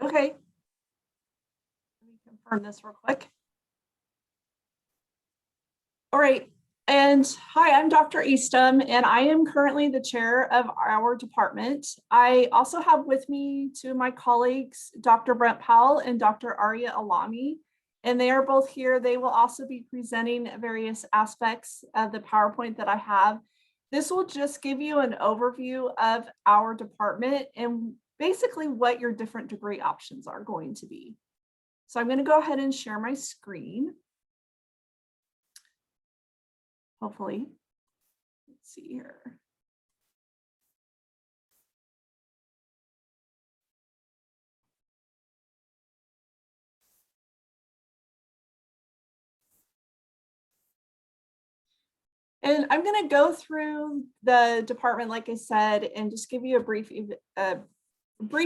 Okay. Let me confirm this real quick. All right. And hi, I'm Dr. Eastham, and I am currently the chair of our department. I also have with me two of my colleagues, Dr. Brent Powell and Dr. Arya Alami, and they are both here. They will also be presenting various aspects of the PowerPoint that I have. This will just give you an overview of our department and basically what your different degree options are going to be. So I'm going to go ahead and share my screen. Hopefully, let's see here. And I'm going to go through the department, like I said, and just give you a brief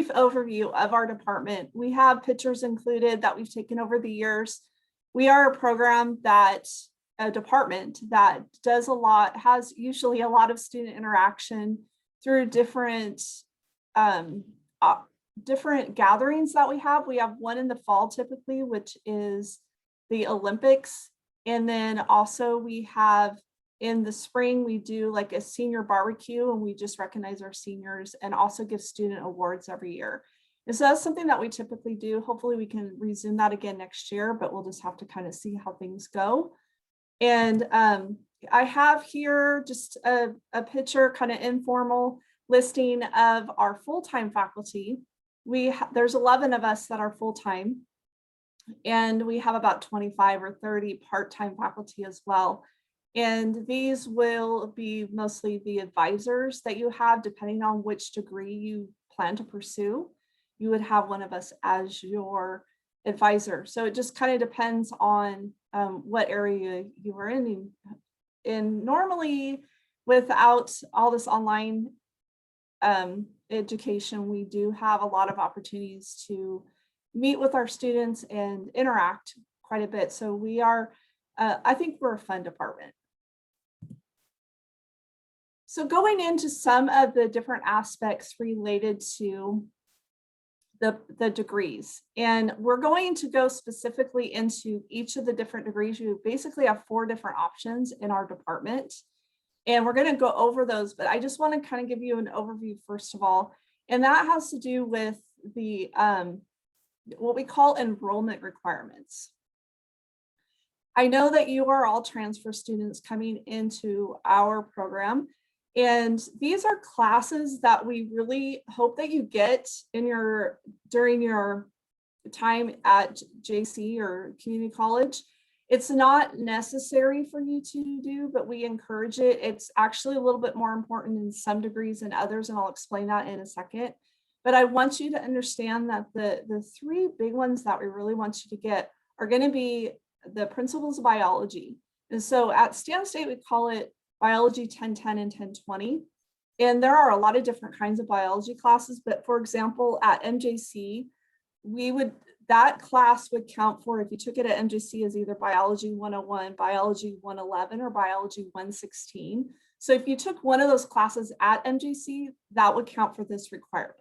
overview of our department. We have pictures included that we've taken over the years. We are a program a department that does a lot, has usually a lot of student interaction through different gatherings that we have. We have one in the fall typically, which is the Olympics. And then also we have in the spring, we do like a senior barbecue and we just recognize our seniors and also give student awards every year. And so that's something that we typically do. Hopefully we can resume that again next year, but we'll just have to kind of see how things go. And I have here just a picture, kind of informal listing of our full-time faculty. There's 11 of us that are full-time, and we have about 25 or 30 part-time faculty as well. And these will be mostly the advisors that you have, depending on which degree you plan to pursue. You would have one of us as your advisor. So it just kind of depends on what area you are in. And normally, without all this online education, we do have a lot of opportunities to meet with our students and interact quite a bit. So we are, I think we're a fun department. So going into some of the different aspects related to the degrees, and we're going to go specifically into each of the different degrees. You basically have 4 different options in our department, and we're going to go over those, but I just want to kind of give you an overview first of all, and that has to do with the what we call enrollment requirements. I know that you are all transfer students coming into our program. And these are classes that we really hope that you get during your time at JC or community college. It's not necessary for you to do, but we encourage it. It's actually a little bit more important in some degrees than others, and I'll explain that in a second. But I want you to understand that the 3 big ones that we really want you to get are going to be the principles of biology. And so at Stan State, we call it Biology 1010 and 1020. And there are a lot of different kinds of biology classes, but for example, at MJC, that class would count for, if you took it at MJC, as either Biology 101, Biology 111, or Biology 116. So if you took one of those classes at MJC, that would count for this requirement.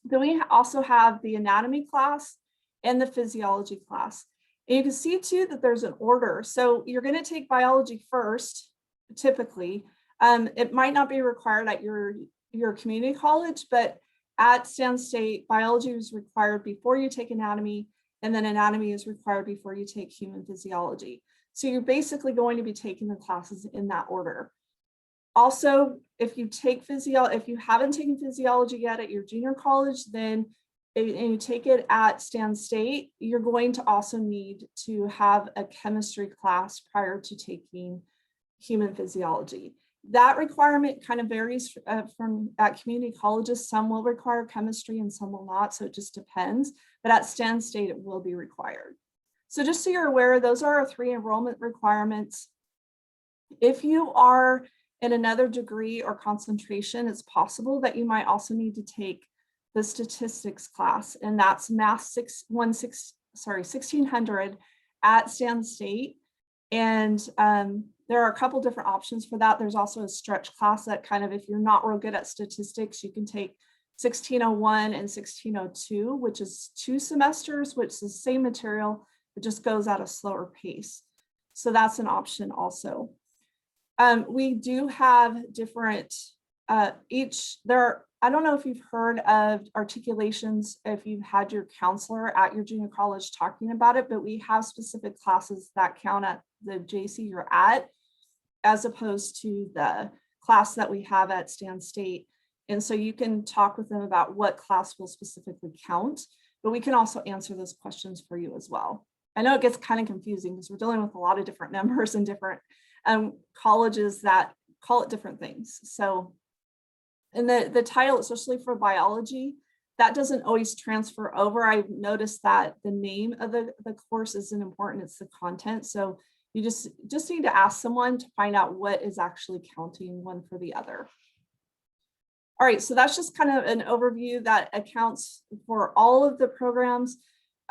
Then we also have the anatomy class and the physiology class. And you can see too that there's an order. So you're going to take biology first, typically. It might not be required at your community college, but at Stan State, biology is required before you take anatomy, and then anatomy is required before you take human physiology. So you're basically going to be taking the classes in that order. Also, if you haven't taken physiology yet at your junior college, then and you take it at Stan State, you're going to also need to have a chemistry class prior to taking human physiology. That requirement kind of varies from at community colleges. Some will require chemistry and some will not, so it just depends. But at Stan State, it will be required. So just so you're aware, those are our 3 enrollment requirements. If you are in another degree or concentration, it's possible that you might also need to take the statistics class, and that's Math 1600 at Stan State. And there are a couple different options for that. There's also a stretch class that kind of, if you're not real good at statistics, you can take 1601 and 1602, which is 2 semesters, which is the same material, it just goes at a slower pace. So that's an option also. We do have different, I don't know if you've heard of articulations, if you've had your counselor at your junior college talking about it, but we have specific classes that count at the JC you're at, as opposed to the class that we have at Stan State. And so you can talk with them about what class will specifically count, but we can also answer those questions for you as well. I know it gets kind of confusing because we're dealing with a lot of different numbers and different colleges that call it different things. So, and the title, especially for biology, that doesn't always transfer over. I've noticed that the name of the course isn't important, it's the content. So you just need to ask someone to find out what is actually counting one for the other. All right, so that's just kind of an overview that accounts for all of the programs.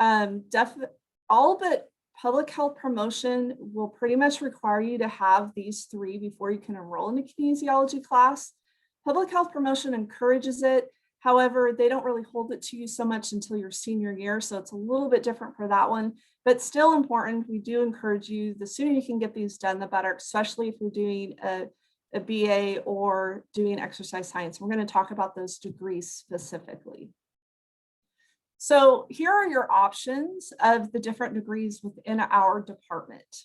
All but public health promotion will pretty much require you to have these 3 before you can enroll in a kinesiology class. Public health promotion encourages it. However, they don't really hold it to you so much until your senior year. So it's a little bit different for that one, but still important. We do encourage you, the sooner you can get these done, the better, especially if you're doing a BA or doing exercise science. We're going to talk about those degrees specifically. So here are your options of the different degrees within our department.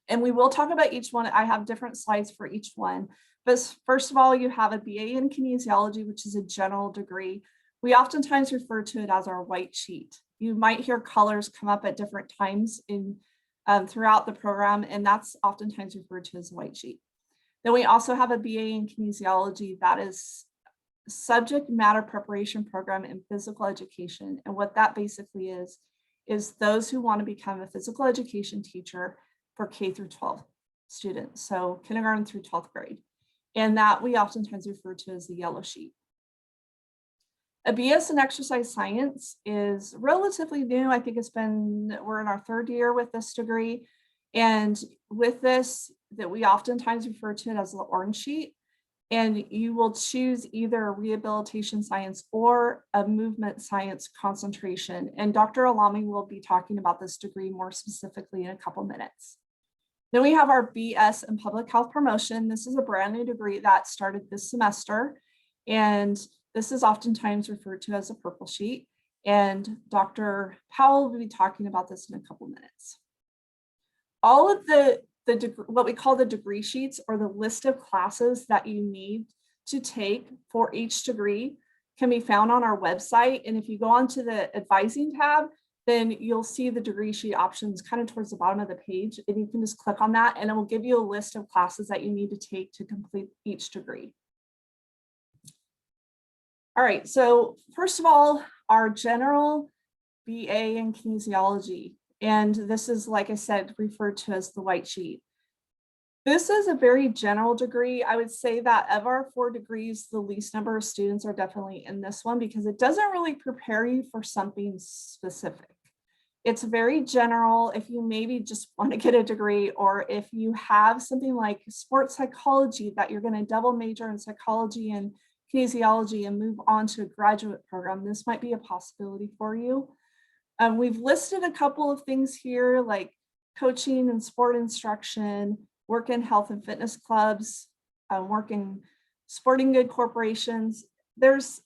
And we will talk about each one. I have different slides for each one. But first of all, you have a BA in kinesiology, which is a general degree. We oftentimes refer to it as our white sheet. You might hear colors come up at different times in throughout the program, and that's oftentimes referred to as a white sheet. Then we also have a BA in kinesiology that is subject matter preparation program in physical education. And what that basically is those who want to become a physical education teacher for K through 12 students. So kindergarten through 12th grade. And that we oftentimes refer to as the yellow sheet. A BS in exercise science is relatively new. I think we're in our 3rd year with this degree. And with this, that we oftentimes refer to it as the orange sheet. And you will choose either a rehabilitation science or a movement science concentration. And Dr. Alami will be talking about this degree more specifically in a couple minutes. Then we have our BS in public health promotion. This is a brand new degree that started this semester. And this is oftentimes referred to as a purple sheet. And Dr. Powell will be talking about this in a couple minutes. All of what we call the degree sheets, or the list of classes that you need to take for each degree, can be found on our website. And if you go onto the advising tab, then you'll see the degree sheet options kind of towards the bottom of the page. And you can just click on that and it will give you a list of classes that you need to take to complete each degree. All right, so first of all, our general BA in kinesiology. And this is, like I said, referred to as the white sheet. This is a very general degree. I would say that of our 4 degrees, the least number of students are definitely in this one because it doesn't really prepare you for something specific. It's very general. If you maybe just want to get a degree, or if you have something like sports psychology that you're going to double major in psychology and kinesiology and move on to a graduate program, this might be a possibility for you. We've listed a couple of things here like coaching and sport instruction, work in health and fitness clubs, work in sporting good corporations.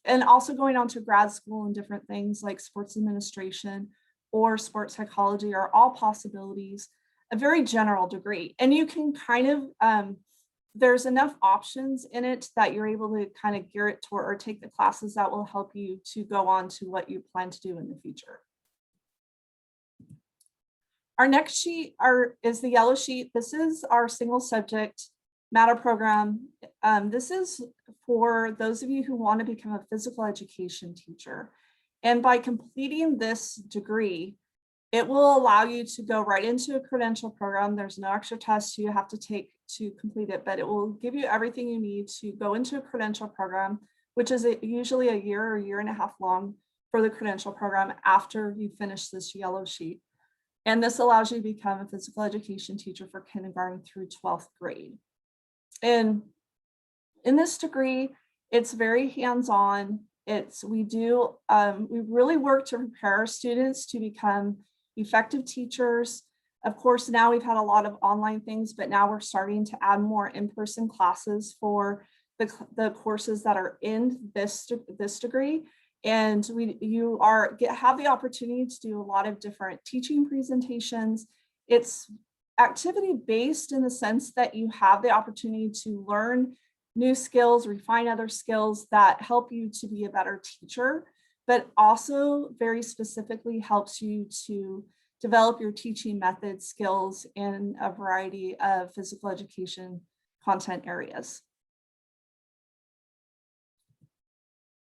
And also going on to grad school and different things like sports administration or sports psychology are all possibilities, a very general degree. And you can kind of, there's enough options in it that you're able to kind of gear it toward or take the classes that will help you to go on to what you plan to do in the future. Our next sheet is the yellow sheet. This is our single subject matter program. This is for those of you who want to become a physical education teacher. And by completing this degree, it will allow you to go right into a credential program. There's no extra tests you have to take to complete it, but it will give you everything you need to go into a credential program, which is usually a year or year and a half long for the credential program after you finish this yellow sheet. And this allows you to become a physical education teacher for kindergarten through 12th grade. And in this degree, It's very hands-on. We really work to prepare our students to become effective teachers. Of course, now we've had a lot of online things, but now we're starting to add more in-person classes for the courses that are in this degree. And have the opportunity to do a lot of different teaching presentations. It's activity-based in the sense that you have the opportunity to learn new skills, refine other skills that help you to be a better teacher, but also very specifically helps you to develop your teaching method skills in a variety of physical education content areas.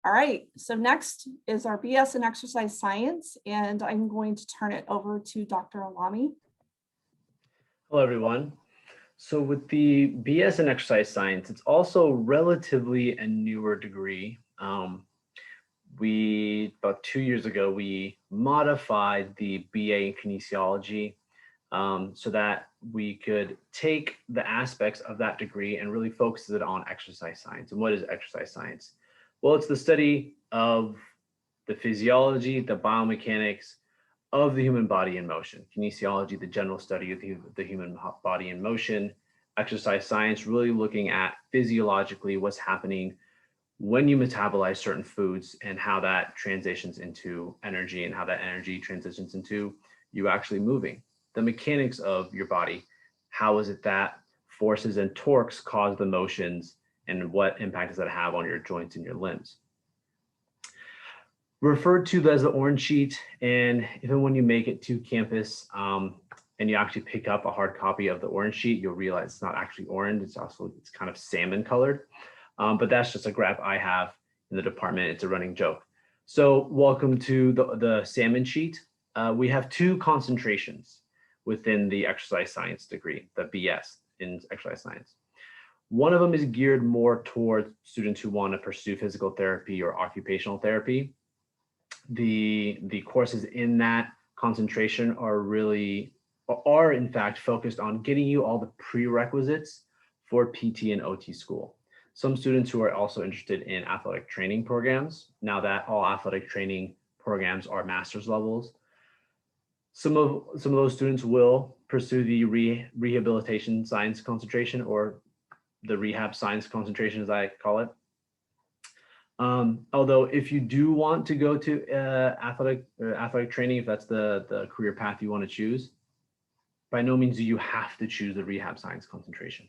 All right, so next is our BS in exercise science, and I'm going to turn it over to Dr. Alami. Hello, everyone. So with the BS in exercise science, it's also relatively a newer degree. About 2 years ago, we modified the BA in kinesiology so that we could take the aspects of that degree and really focus it on exercise science. And what is exercise science? Well, it's the study of the physiology, the biomechanics of the human body in motion. Kinesiology, the general study of the human body in motion. Exercise science, really looking at physiologically what's happening when you metabolize certain foods and how that transitions into energy and how that energy transitions into you actually moving. The mechanics of your body, how is it that forces and torques cause the motions and what impact does that have on your joints and your limbs? Referred to as the orange sheet, and even when you make it to campus and you actually pick up a hard copy of the orange sheet, you'll realize it's not actually orange, it's kind of salmon colored. But that's just a graph I have in the department. It's a running joke. So welcome to the salmon sheet. We have two concentrations within the exercise science degree, the BS in exercise science. One of them is geared more towards students who want to pursue physical therapy or occupational therapy. The courses in that concentration are in fact focused on getting you all the prerequisites for PT and OT school. Some students who are also interested in athletic training programs, now that all athletic training programs are master's levels. Some of those students will pursue the rehabilitation science concentration, or the rehab science concentration, as I call it. Although if you do want to go to athletic training, if that's the career path you want to choose, by no means do you have to choose the rehab science concentration.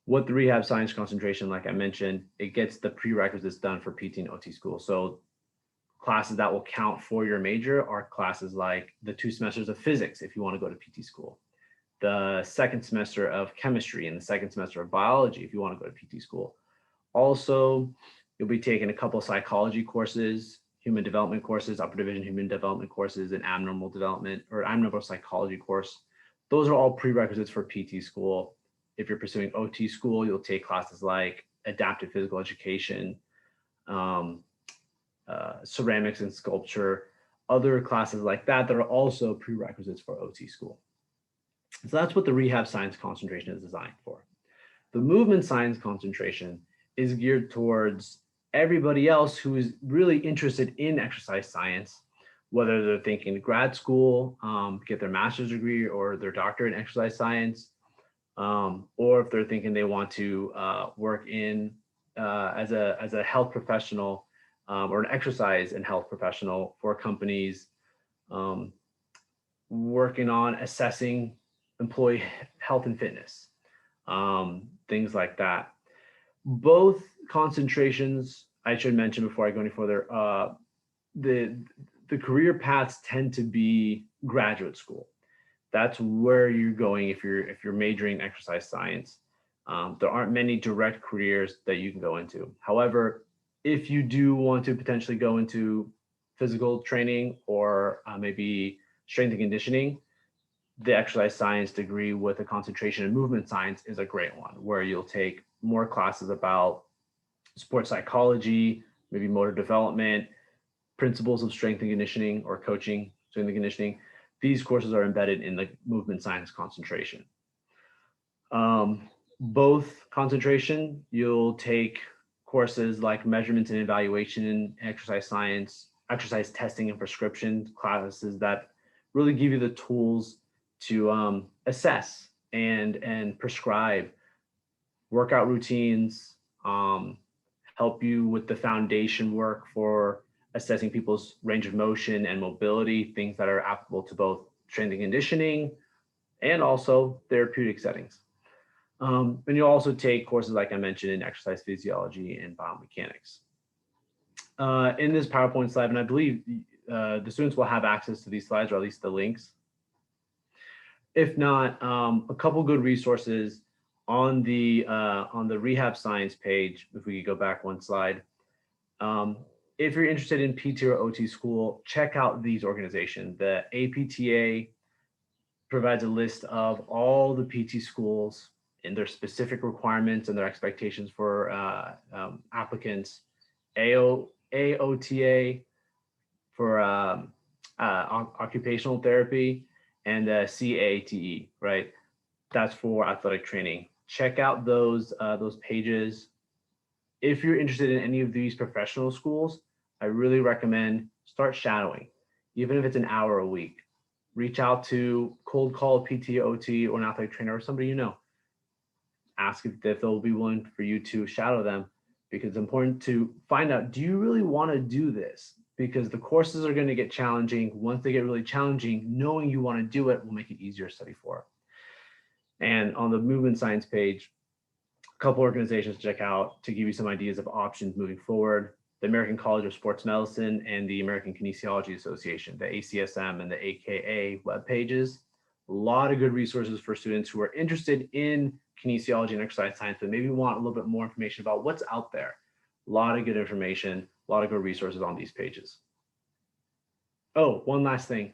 What the rehab science concentration, like I mentioned, it gets the prerequisites done for PT and OT school. So classes that will count for your major are classes like the 2 semesters of physics if you want to go to PT school, the 2nd semester of chemistry and the 2nd semester of biology if you want to go to PT school. Also, you'll be taking a couple of psychology courses, human development courses, upper division human development courses, and abnormal development or abnormal psychology course. Those are all prerequisites for PT school. If you're pursuing OT school, you'll take classes like adaptive physical education, ceramics and sculpture, other classes like that are also prerequisites for OT school. So that's what the rehab science concentration is designed for. The movement science concentration is geared towards everybody else who is really interested in exercise science, whether they're thinking grad school, get their master's degree or their doctorate in exercise science, or if they're thinking they want to work in as a health professional or an exercise and health professional for companies working on assessing employee health and fitness, things like that. Both concentrations, I should mention before I go any further, the career paths tend to be graduate school. That's where you're going if you're majoring in exercise science. There aren't many direct careers that you can go into. However, if you do want to potentially go into physical training or maybe strength and conditioning, the exercise science degree with a concentration in movement science is a great one, where you'll take more classes about sports psychology, maybe motor development, principles of strength and conditioning or coaching strength and conditioning. These courses are embedded in the movement science concentration. Both concentration, you'll take courses like measurements and evaluation in exercise science, exercise testing and prescription classes that really give you the tools to assess and prescribe workout routines, help you with the foundation work for assessing people's range of motion and mobility, things that are applicable to both strength and conditioning and also therapeutic settings. And you'll also take courses like I mentioned in exercise physiology and biomechanics. In this PowerPoint slide, and I believe the students will have access to these slides or at least the links. If not, a couple good resources on the rehab science page. If we could go back one slide. If you're interested in PT or OT school, check out these organizations. The APTA provides a list of all the PT schools and their specific requirements and their expectations for applicants. AOTA for occupational therapy, and CATE, right? That's for athletic training. Check out those pages. If you're interested in any of these professional schools, I really recommend start shadowing, even if it's an hour a week. Reach out to cold call a PT, OT, or an athletic trainer or somebody you know. Ask if they'll be willing for you to shadow them, because it's important to find out, do you really want to do this? Because the courses are going to get challenging. Once they get really challenging, knowing you want to do it will make it easier to study for. And on the movement science page, a couple organizations to check out to give you some ideas of options moving forward: the American College of Sports Medicine and the American Kinesiology Association, the ACSM and the AKA web pages. A lot of good resources for students who are interested in kinesiology and exercise science, but maybe want a little bit more information about what's out there. A lot of good information, a lot of good resources on these pages. Oh, one last thing.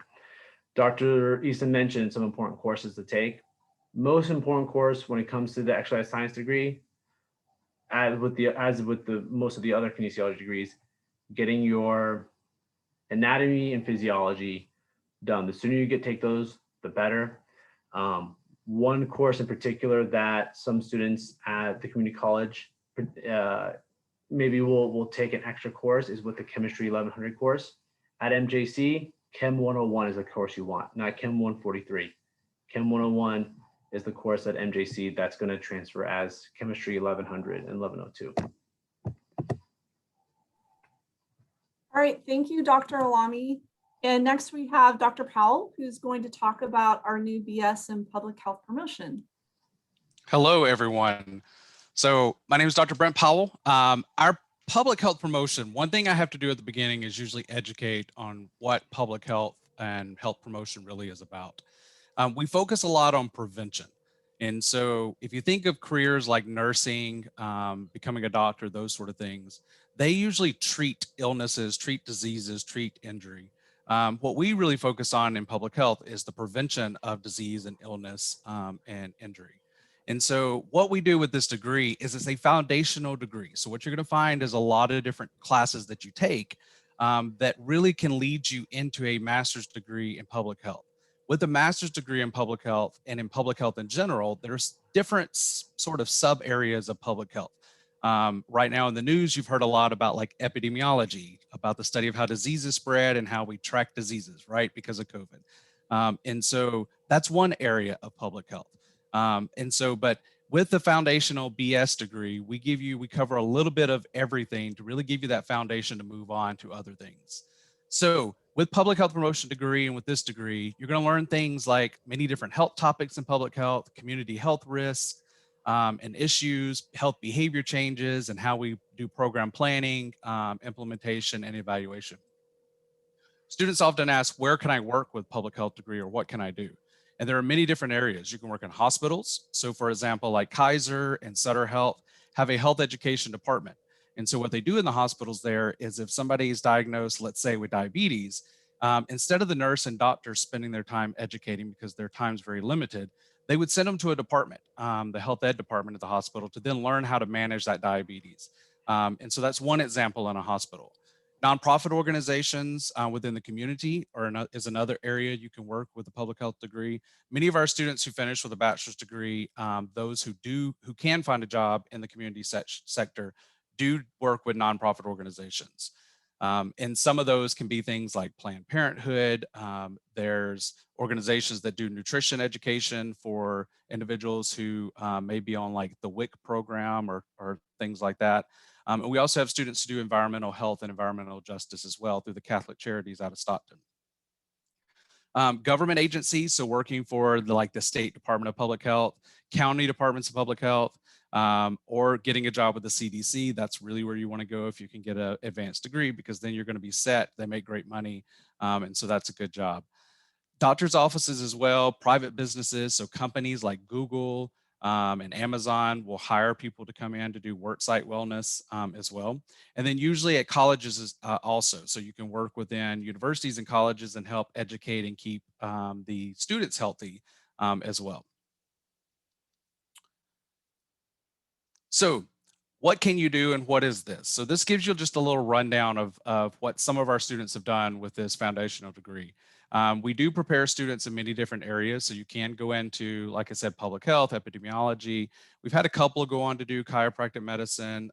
Dr. Easton mentioned some important courses to take. Most important course when it comes to the exercise science degree, as with most of the other kinesiology degrees, getting your anatomy and physiology done. The sooner you take those, the better. One course in particular that some students at the community college maybe will take an extra course is with the Chemistry 1100 course. At MJC, Chem 101 is the course you want, not Chem 143. Chem 101 is the course at MJC that's going to transfer as Chemistry 1100 and 1102. All right, thank you, Dr. Alami. And next we have Dr. Powell, who's going to talk about our new BS in public health promotion. Hello, everyone. So my name is Dr. Brent Powell. Our public health promotion, one thing I have to do at the beginning is usually educate on what public health and health promotion really is about. We focus a lot on prevention. And so if you think of careers like nursing, becoming a doctor, those sort of things, they usually treat illnesses, treat diseases, treat injury. What we really focus on in public health is the prevention of disease and illness and injury. And so what we do with this degree is it's a foundational degree. So what you're going to find is a lot of different classes that you take that really can lead you into a master's degree in public health. With a master's degree in public health and in public health in general, there's different sort of sub areas of public health. Right now in the news, you've heard a lot about like epidemiology, about the study of how diseases spread and how we track diseases, right, because of COVID. And so that's one area of public health. But with the foundational BS degree, we cover a little bit of everything to really give you that foundation to move on to other things. So with public health promotion degree and with this degree, you're going to learn things like many different health topics in public health, community health risks and issues, health behavior changes, and how we do program planning, implementation, and evaluation. Students often ask, where can I work with public health degree, or what can I do? And there are many different areas. You can work in hospitals. So for example, like Kaiser and Sutter Health have a health education department. And so what they do in the hospitals there is if somebody is diagnosed, let's say with diabetes, instead of the nurse and doctor spending their time educating because their time's very limited, they would send them to a department, the health ed department at the hospital, to then learn how to manage that diabetes. And so that's one example in a hospital. Nonprofit organizations within the community is another area you can work with a public health degree. Many of our students who finish with a bachelor's degree, those who can find a job in the community sector, do work with nonprofit organizations. And some of those can be things like Planned Parenthood. There's organizations that do nutrition education for individuals who may be on like the WIC program or things like that. And we also have students who do environmental health and environmental justice as well through the Catholic Charities out of Stockton. Government agencies, so working for the State Department of Public Health, county departments of public health, or getting a job with the CDC. That's really where you want to go if you can get an advanced degree, because then you're going to be set. They make great money, and so that's a good job. Doctor's offices as well, private businesses, so companies like Google and Amazon will hire people to come in to do worksite wellness as well. And then usually at colleges also, so you can work within universities and colleges and help educate and keep the students healthy as well. So what can you do and what is this? So this gives you just a little rundown of what some of our students have done with this foundational degree. We do prepare students in many different areas. So you can go into, like I said, public health, epidemiology. We've had a couple go on to do chiropractic medicine.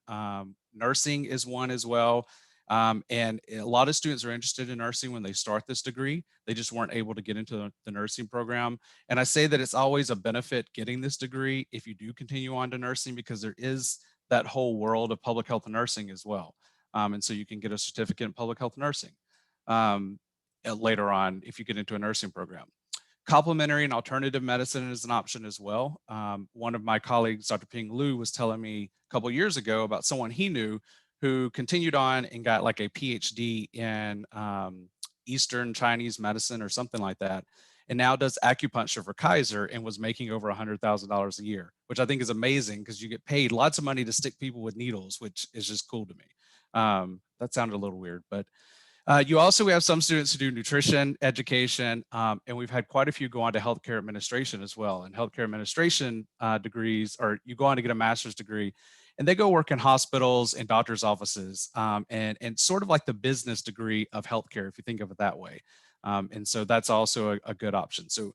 Nursing is one as well. And a lot of students are interested in nursing when they start this degree. They just weren't able to get into the nursing program. And I say that it's always a benefit getting this degree if you do continue on to nursing, because there is that whole world of public health and nursing as well. And so you can get a certificate in public health nursing later on if you get into a nursing program. Complementary and alternative medicine is an option as well. One of my colleagues, Dr. Ping Lu, was telling me a couple of years ago about someone he knew who continued on and got like a PhD in Eastern Chinese medicine or something like that, and now does acupuncture for Kaiser and was making over $100,000 a year, which I think is amazing because you get paid lots of money to stick people with needles, which is just cool to me. That sounded a little weird, but we have some students who do nutrition education, and we've had quite a few go on to healthcare administration as well. And healthcare administration degrees, or you go on to get a master's degree, and they go work in hospitals and doctors' offices, and sort of like the business degree of healthcare, if you think of it that way. And so that's also a good option. So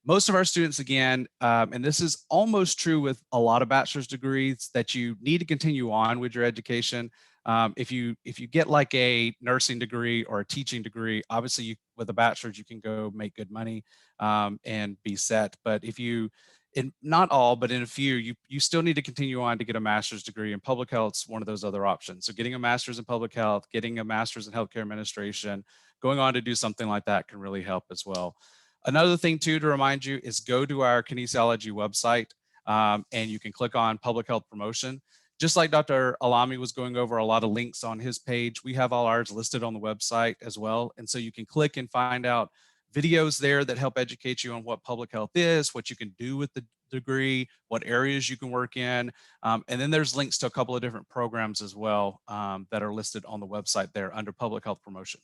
most of our students, again, and this is almost true with a lot of bachelor's degrees, that you need to continue on with your education. If you get like a nursing degree or a teaching degree, obviously with a bachelor's, you can go make good money and be set. But if you, in not all, but in a few, you still need to continue on to get a master's degree, and public health is one of those other options. So getting a master's in public health, getting a master's in healthcare administration, going on to do something like that can really help as well. Another thing too, to remind you, is go to our kinesiology website and you can click on public health promotion. Just like Dr. Alami was going over a lot of links on his page, we have all ours listed on the website as well. And so you can click and find out videos there that help educate you on what public health is, what you can do with the degree, what areas you can work in. And then there's links to a couple of different programs as well that are listed on the website there under public health promotion.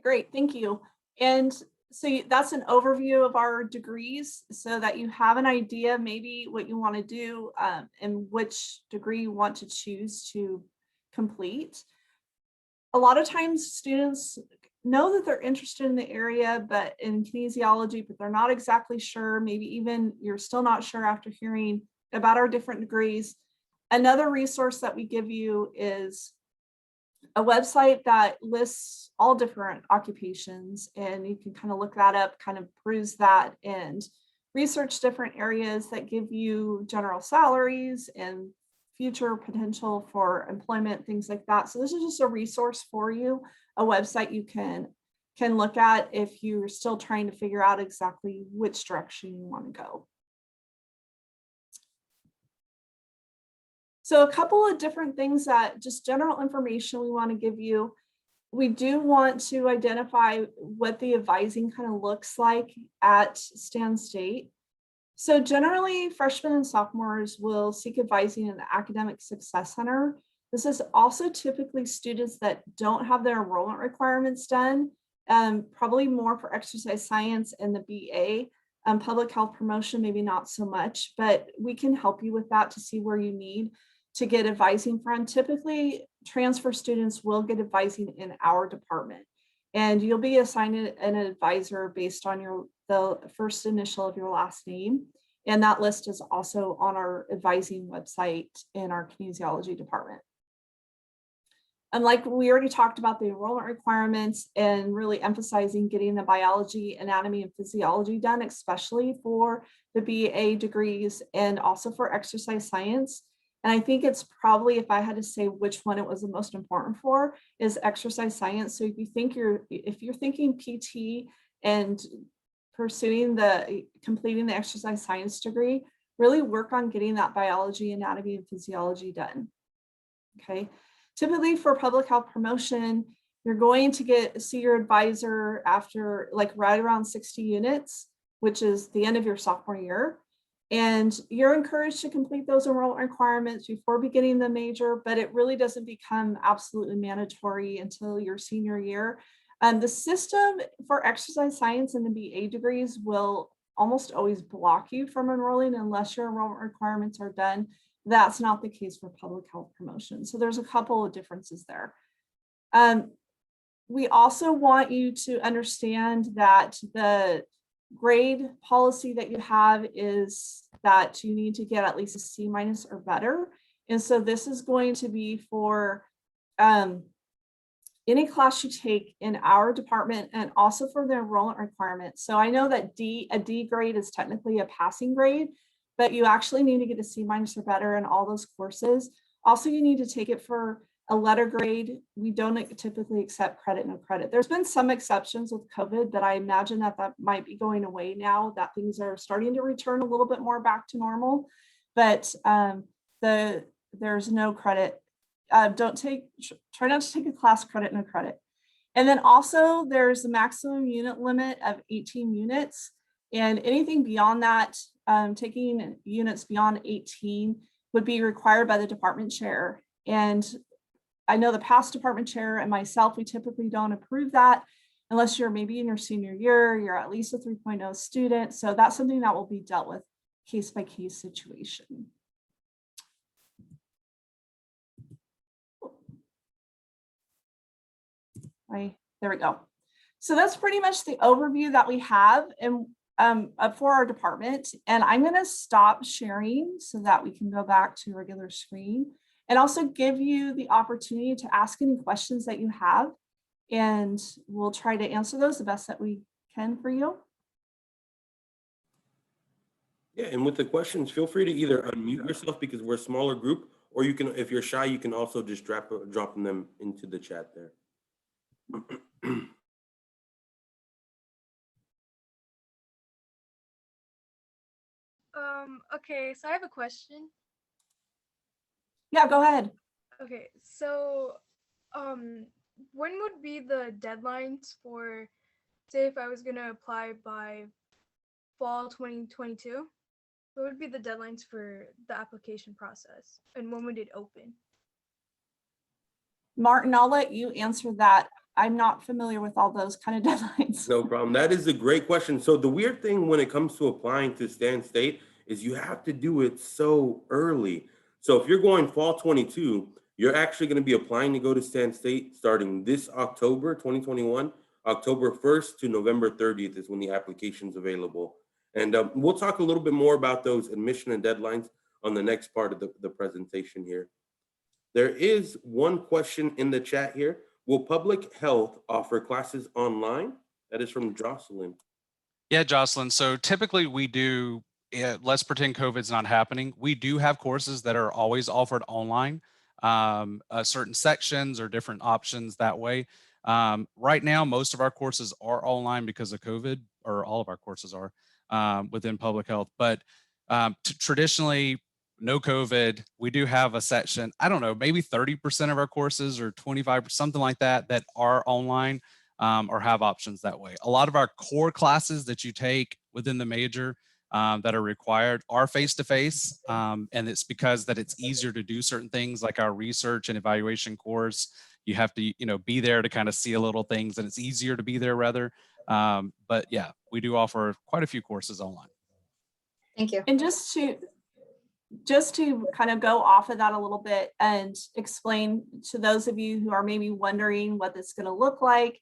Great, thank you. And so that's an overview of our degrees so that you have an idea maybe what you want to do and which degree you want to choose to complete. A lot of times students know that they're interested in the area, but in kinesiology, but they're not exactly sure. Maybe even you're still not sure after hearing about our different degrees. Another resource that we give you is a website that lists all different occupations, and you can kind of look that up, kind of peruse that and research different areas that give you general salaries and future potential for employment, things like that. So this is just a resource for you, a website you can look at if you're still trying to figure out exactly which direction you want to go. So a couple of different things that just general information we want to give you. We do want to identify what the advising kind of looks like at Stan State. So generally, freshmen and sophomores will seek advising in the Academic Success Center. This is also typically students that don't have their enrollment requirements done, probably more for exercise science and the BA. Public health promotion, maybe not so much, but we can help you with that to see where you need to get advising from. Typically, transfer students will get advising in our department, and you'll be assigned an advisor based on the first initial of your last name. And that list is also on our advising website in our kinesiology department. And like we already talked about the enrollment requirements and really emphasizing getting the biology, anatomy, and physiology done, especially for the BA degrees and also for exercise science. And I think it's probably, if I had to say which one it was the most important for, is exercise science. So if you're thinking PT and pursuing completing the exercise science degree, really work on getting that biology, anatomy, and physiology done. Okay. Typically for public health promotion, you're going to see your advisor after like right around 60 units, which is the end of your sophomore year. And you're encouraged to complete those enrollment requirements before beginning the major, but it really doesn't become absolutely mandatory until your senior year. The system for exercise science and the BA degrees will almost always block you from enrolling unless your enrollment requirements are done. That's not the case for public health promotion. So there's a couple of differences there. We also want you to understand that the grade policy that you have is that you need to get at least a C- or better. And so this is going to be for any class you take in our department and also for the enrollment requirements. So I know that a D grade is technically a passing grade, but you actually need to get a C- or better in all those courses. Also, you need to take it for a letter grade. We don't typically accept credit, no credit. There's been some exceptions with COVID, but I imagine that might be going away now that things are starting to return a little bit more back to normal. But there's no credit. Try not to take a class credit, no credit. And then also there's a maximum unit limit of 18 units. And anything beyond that, taking units beyond 18 would be required by the department chair. And I know the past department chair and myself, we typically don't approve that unless you're maybe in your senior year, you're at least a 3.0 student. So that's something that will be dealt with case by case situation. There we go. So that's pretty much the overview that we have and for our department. And I'm going to stop sharing so that we can go back to regular screen and also give you the opportunity to ask any questions that you have. And we'll try to answer those the best that we can for you. Yeah, and with the questions, feel free to either unmute yourself because we're a smaller group, or you can, if you're shy, you can also just drop them into the chat there. Okay, so I have a question. Yeah, go ahead. Okay, so when would be the deadlines for, say, if I was going to apply by fall 2022? What would be the deadlines for the application process, and when would it open? Martin, I'll let you answer that. I'm not familiar with all those kind of deadlines. No problem. That is a great question. So the weird thing when it comes to applying to Stan State is you have to do it so early. So if you're going fall 22, you're actually going to be applying to go to Stan State starting this October 2021. October 1st to November 30th is when the application's available. And we'll talk a little bit more about those admission and deadlines on the next part of the presentation here. There is one question in the chat here. Will public health offer classes online? That is from Jocelyn. Yeah, Jocelyn. So typically we do, let's pretend COVID's not happening. We do have courses that are always offered online, certain sections or different options that way. Right now, most of our courses are online because of COVID, or all of our courses are within public health. But traditionally, no COVID, we do have a section, I don't know, maybe 30% of our courses or 25%, something like that, that are online or have options that way. A lot of our core classes that you take within the major that are required are face-to-face. And it's because that it's easier to do certain things like our research and evaluation course. You have to, be there to kind of see a little things, and it's easier to be there rather. But yeah, we do offer quite a few courses online. Thank you. And just to kind of go off of that a little bit and explain to those of you who are maybe wondering what this is going to look like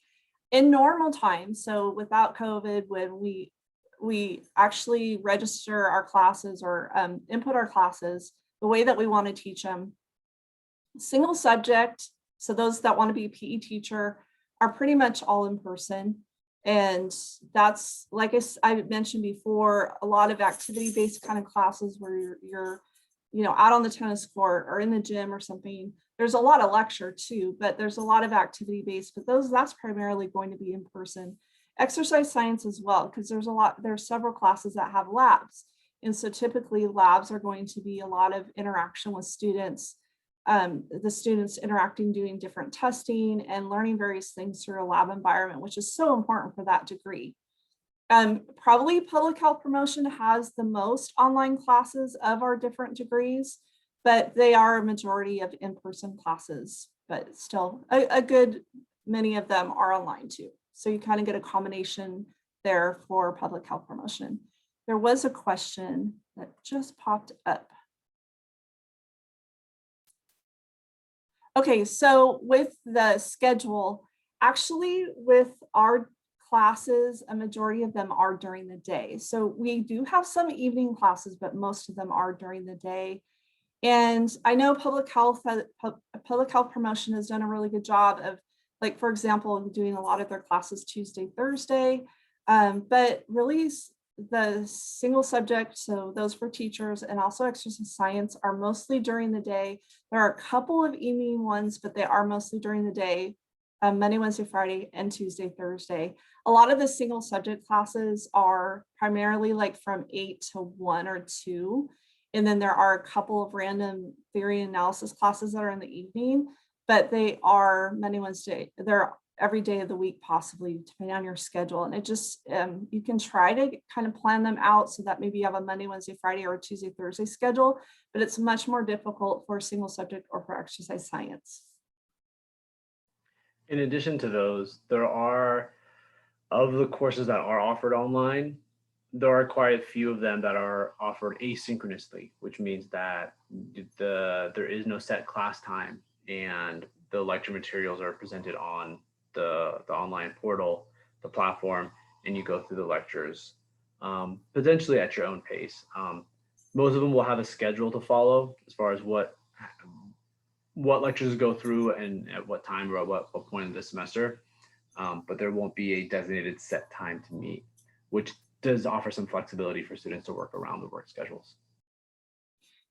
in normal times. So without COVID, when we actually register our classes or input our classes the way that we want to teach them. Single subject, so those that want to be a PE teacher are pretty much all in person. And that's, like I mentioned before, a lot of activity-based kind of classes where you're out on the tennis court or in the gym or something. There's a lot of lecture too, but there's a lot of activity-based, but that's primarily going to be in person. Exercise science as well, because there's several classes that have labs. And so typically labs are going to be a lot of interaction with students, the students interacting, doing different testing and learning various things through a lab environment, which is so important for that degree. Probably public health promotion has the most online classes of our different degrees, but they are a majority of in-person classes, but still a good many of them are online too. So you kind of get a combination there for public health promotion. There was a question that just popped up. Okay, so with the schedule, actually with our classes, a majority of them are during the day. So we do have some evening classes, but most of them are during the day. And I know public health promotion has done a really good job of, like, for example, doing a lot of their classes Tuesday, Thursday, but really the single subject, so those for teachers and also exercise science, are mostly during the day. There are a couple of evening ones, but they are mostly during the day, Monday, Wednesday, Friday, and Tuesday, Thursday. A lot of the single subject classes are primarily like from 8 to 1 or 2. And then there are a couple of random theory analysis classes that are in the evening, but they are Monday, Wednesday, they're every day of the week, possibly, depending on your schedule. And it just, you can try to kind of plan them out so that maybe you have a Monday, Wednesday, Friday, or a Tuesday, Thursday schedule, but it's much more difficult for single subject or for exercise science. In addition to those, there are, of the courses that are offered online, there are quite a few of them that are offered asynchronously, which means that there is no set class time and the lecture materials are presented on the online portal, the platform, and you go through the lectures potentially at your own pace. Most of them will have a schedule to follow as far as what lectures go through and at what time or at what point in the semester, but there won't be a designated set time to meet, which does offer some flexibility for students to work around the work schedules.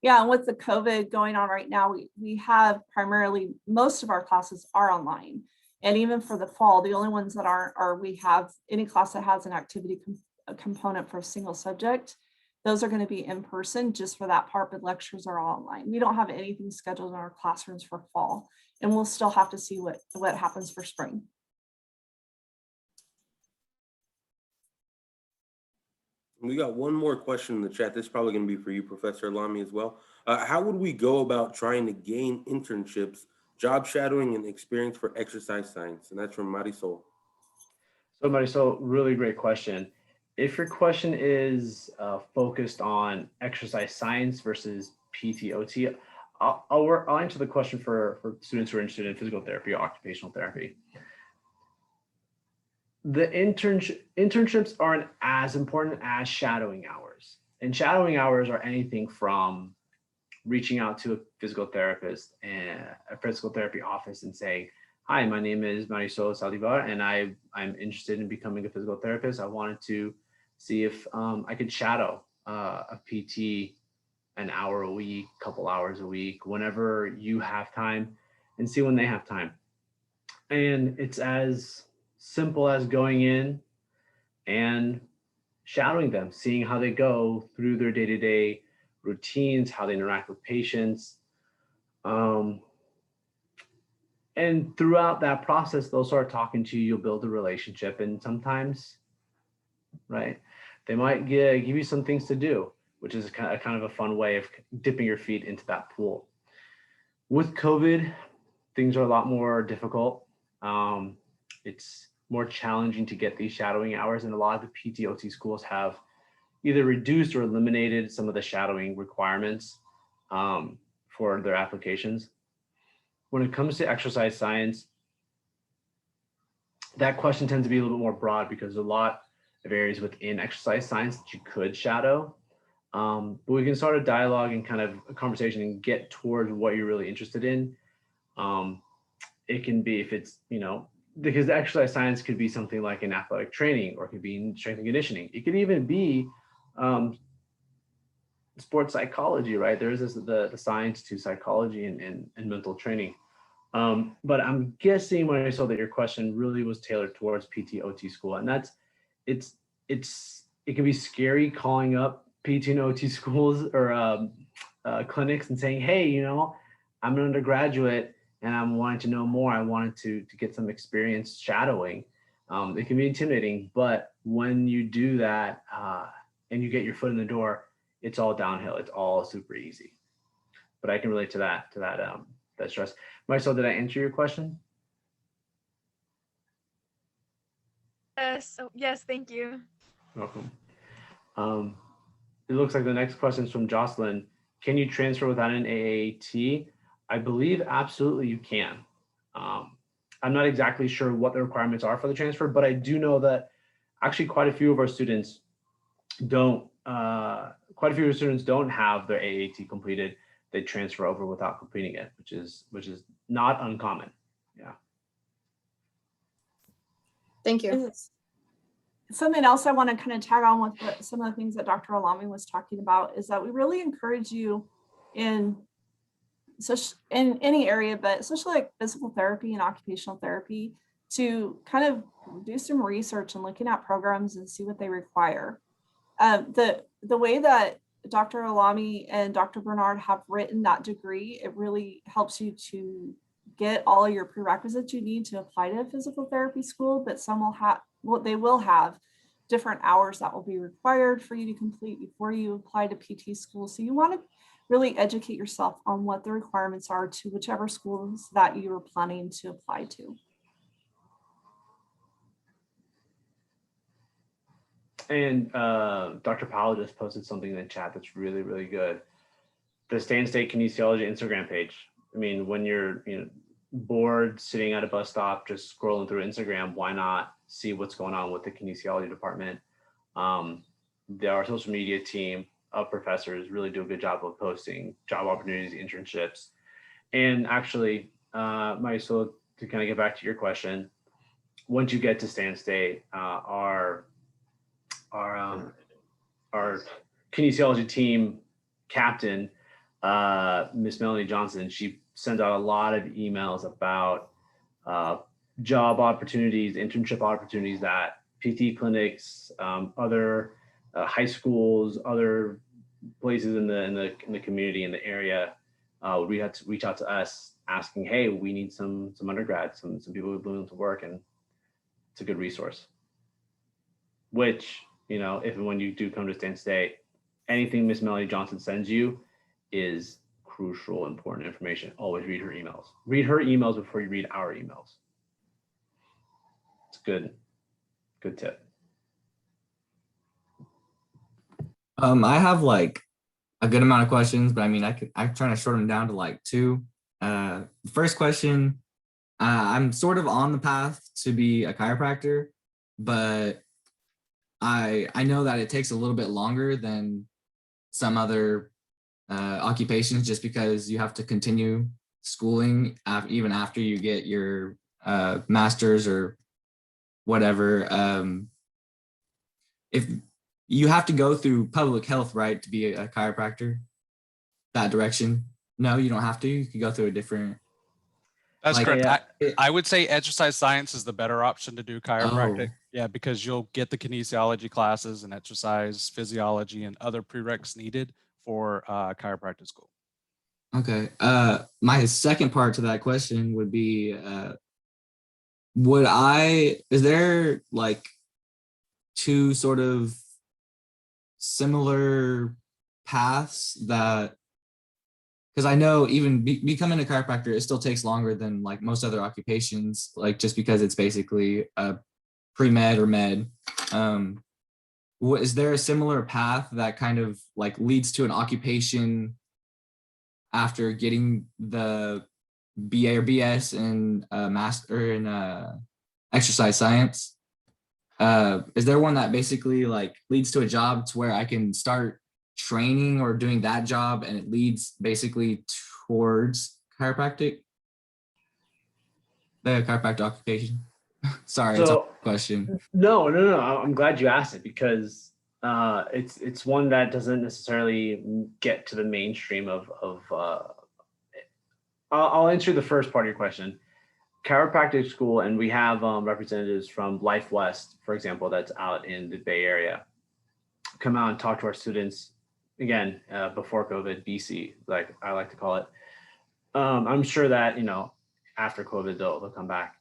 Yeah, and with the COVID going on right now, we have primarily, most of our classes are online. And even for the fall, the only ones that aren't are we have any class that has an activity component for a single subject. Those are going to be in person just for that part, but lectures are all online. We don't have anything scheduled in our classrooms for fall, and we'll still have to see what happens for spring. We got one more question in the chat. This is probably going to be for you, Professor Lamy, as well. How would we go about trying to gain internships, job shadowing, and experience for exercise science? And that's from Marisol. So Marisol, really great question. If your question is focused on exercise science versus PTOT, I'll answer the question for students who are interested in physical therapy or occupational therapy. The internships aren't as important as shadowing hours. And shadowing hours are anything from reaching out to a physical therapist and a physical therapy office and saying, hi, my name is Marisol Saldivar, and I'm interested in becoming a physical therapist. I wanted to see if I could shadow a PT an hour a week, couple hours a week, whenever you have time, and see when they have time. And it's as simple as going in and shadowing them, seeing how they go through their day-to-day routines, how they interact with patients. And throughout that process, they'll start talking to you, you'll build a relationship, and sometimes, right, they might give you some things to do, which is kind of a fun way of dipping your feet into that pool. With COVID, things are a lot more difficult. It's more challenging to get these shadowing hours, and a lot of the PTOT schools have either reduced or eliminated some of the shadowing requirements for their applications. When it comes to exercise science, that question tends to be a little bit more broad because a lot of areas within exercise science that you could shadow. But we can start a dialogue and kind of a conversation and get towards what you're really interested in. It can be, if it's, because the exercise science could be something like in athletic training, or it could be in strength and conditioning. It could even be sports psychology, right? There's the science to psychology and mental training. But I'm guessing when I saw that your question really was tailored towards PT OT school, and it can be scary calling up PT and OT schools or clinics and saying, hey, I'm an undergraduate and I'm wanting to know more. I wanted to get some experience shadowing. It can be intimidating, but when you do that and you get your foot in the door, it's all downhill. It's all super easy. But I can relate to that stress. Marisol, did I answer your question? Yes. Oh, yes. Thank you. Welcome. It looks like the next question is from Jocelyn. Can you transfer without an AAT? I believe absolutely you can. I'm not exactly sure what the requirements are for the transfer, but I do know that actually quite a few of our students don't have their AAT completed. They transfer over without completing it, which is not uncommon. Yeah. Thank you. Something else I want to kind of tag on with some of the things that Dr. Alami was talking about is that we really encourage you in any area, but especially like physical therapy and occupational therapy, to kind of do some research and looking at programs and see what they require. The way that Dr. Alami and Dr. Bernard have written that degree, it really helps you to get all of your prerequisites you need to apply to a physical therapy school, but they will have different hours that will be required for you to complete before you apply to PT school. So you want to really educate yourself on what the requirements are to whichever schools that you are planning to apply to. And Dr. Powell just posted something in the chat that's really, really good. The Stay in State Kinesiology Instagram page. I mean, when you're bored sitting at a bus stop, just scrolling through Instagram, why not see what's going on with the kinesiology department? Our social media team of professors really do a good job of posting job opportunities, internships. And actually, Marisol, to kind of get back to your question, once you get to Stay in State, our kinesiology team captain, Miss Melanie Johnson, she sends out a lot of emails about job opportunities, internship opportunities that PT clinics, other high schools, other places in the community, in the area, we had to reach out to us asking, hey, we need some undergrads, some people who are willing to work, and it's a good resource. Which, if and when you do come to Stay in State, anything Miss Melanie Johnson sends you is crucial, important information. Always read her emails. Read her emails before you read our emails. It's good tip. I have like a good amount of questions, but I mean, I'm trying to shorten them down to like two. First question, I'm sort of on the path to be a chiropractor, but I know that it takes a little bit longer than some other occupations, just because you have to continue schooling even after you get your master's or whatever. If you have to go through public health, right, to be a chiropractor, that direction? No, you don't have to. You can go through a different. That's like, correct. I would say exercise science is the better option to do chiropractic. Oh. Yeah, because you'll get the kinesiology classes and exercise physiology and other prereqs needed for chiropractic school. Okay. My second part to that question would be, is there like two sort of similar paths that, because I know even becoming a chiropractor, it still takes longer than like most other occupations, like just because it's basically a pre-med or med. Is there a similar path that kind of like leads to an occupation after getting the BA or BS and master in exercise science? is there one that basically like leads to a job to where I can start training or doing that job and it leads basically towards chiropractic? The chiropractic occupation. Sorry, it's a So question. no. I'm glad you asked it because it's one that doesn't necessarily get to the mainstream of. I'll answer the first part of your question. Chiropractic school, and we have representatives from Life West, for example, that's out in the Bay Area, come out and talk to our students again before COVID, BC, like I like to call it. I'm sure that after COVID they'll come back.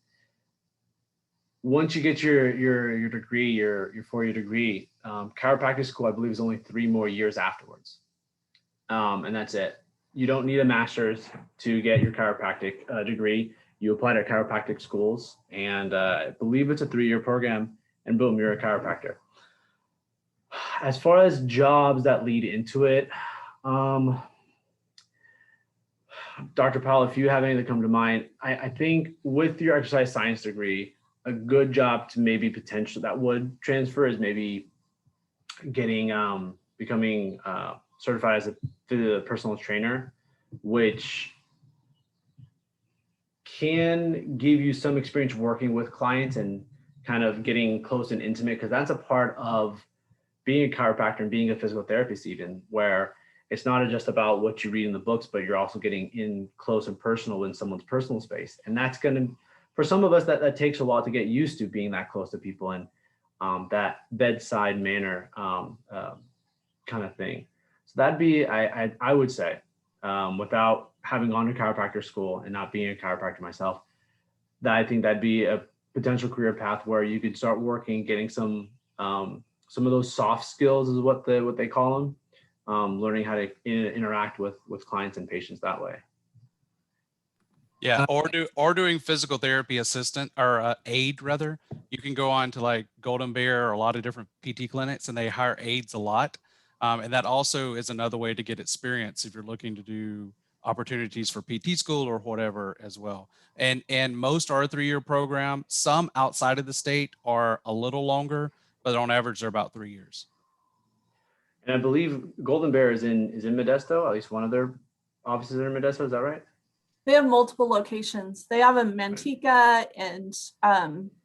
Once you get your degree, your 4-year degree, chiropractic school, I believe, is only 3 more years afterwards, and that's it. You don't need a master's to get your chiropractic degree. You apply to chiropractic schools, and I believe it's a 3-year program, and boom, you're a chiropractor. As far as jobs that lead into it, Dr. Powell, if you have anything that come to mind, I think with your exercise science degree, a good job to maybe potential that would transfer is maybe getting becoming certified as a personal trainer, which can give you some experience working with clients and kind of getting close and intimate, because that's a part of being a chiropractor and being a physical therapist, even where it's not just about what you read in the books, but you're also getting in close and personal in someone's personal space. And that's going to, for some of us, that takes a while to get used to being that close to people and that bedside manner kind of thing. So that'd be, I would say, without having gone to chiropractor school and not being a chiropractor myself, that I think that'd be a potential career path where you could start working, getting some of those soft skills is what they call them, learning how to interact with clients and patients that way. Yeah, or doing physical therapy assistant or aid rather. You can go on to like Golden Bear or a lot of different PT clinics, and they hire aides a lot. And that also is another way to get experience if you're looking to do opportunities for PT school or whatever as well. And most are a 3-year program. Some outside of the state are a little longer, but on average they're about 3 years. And I believe Golden Bear is in Modesto. At least one of their offices are in Modesto. Is that right? They have multiple locations. They have a Manteca, and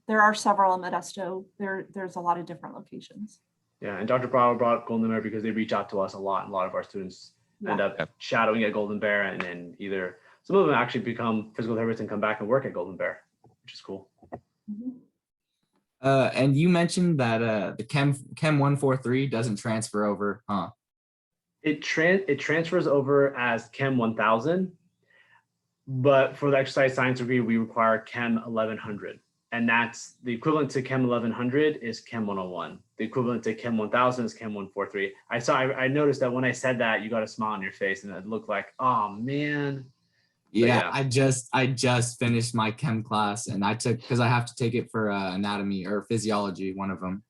there are several in Modesto. There's a lot of different locations. Yeah, and Dr. Brower brought up Golden Bear because they reach out to us a lot, and a lot of our students end up shadowing at Golden Bear, and then either some of them actually become physical therapists and come back and work at Golden Bear, which is cool. Mm-hmm. And you mentioned that the Chem 143 doesn't transfer over, huh? It transfers over as Chem 1000, but for the exercise science degree, we require Chem 1100. And that's the equivalent to Chem 1100 is Chem 101. The equivalent to Chem 1000 is Chem 143. I noticed that when I said that, you got a smile on your face, and it looked like, oh man. Yeah, I just finished my chem class, and because I have to take it for anatomy or physiology, one of them.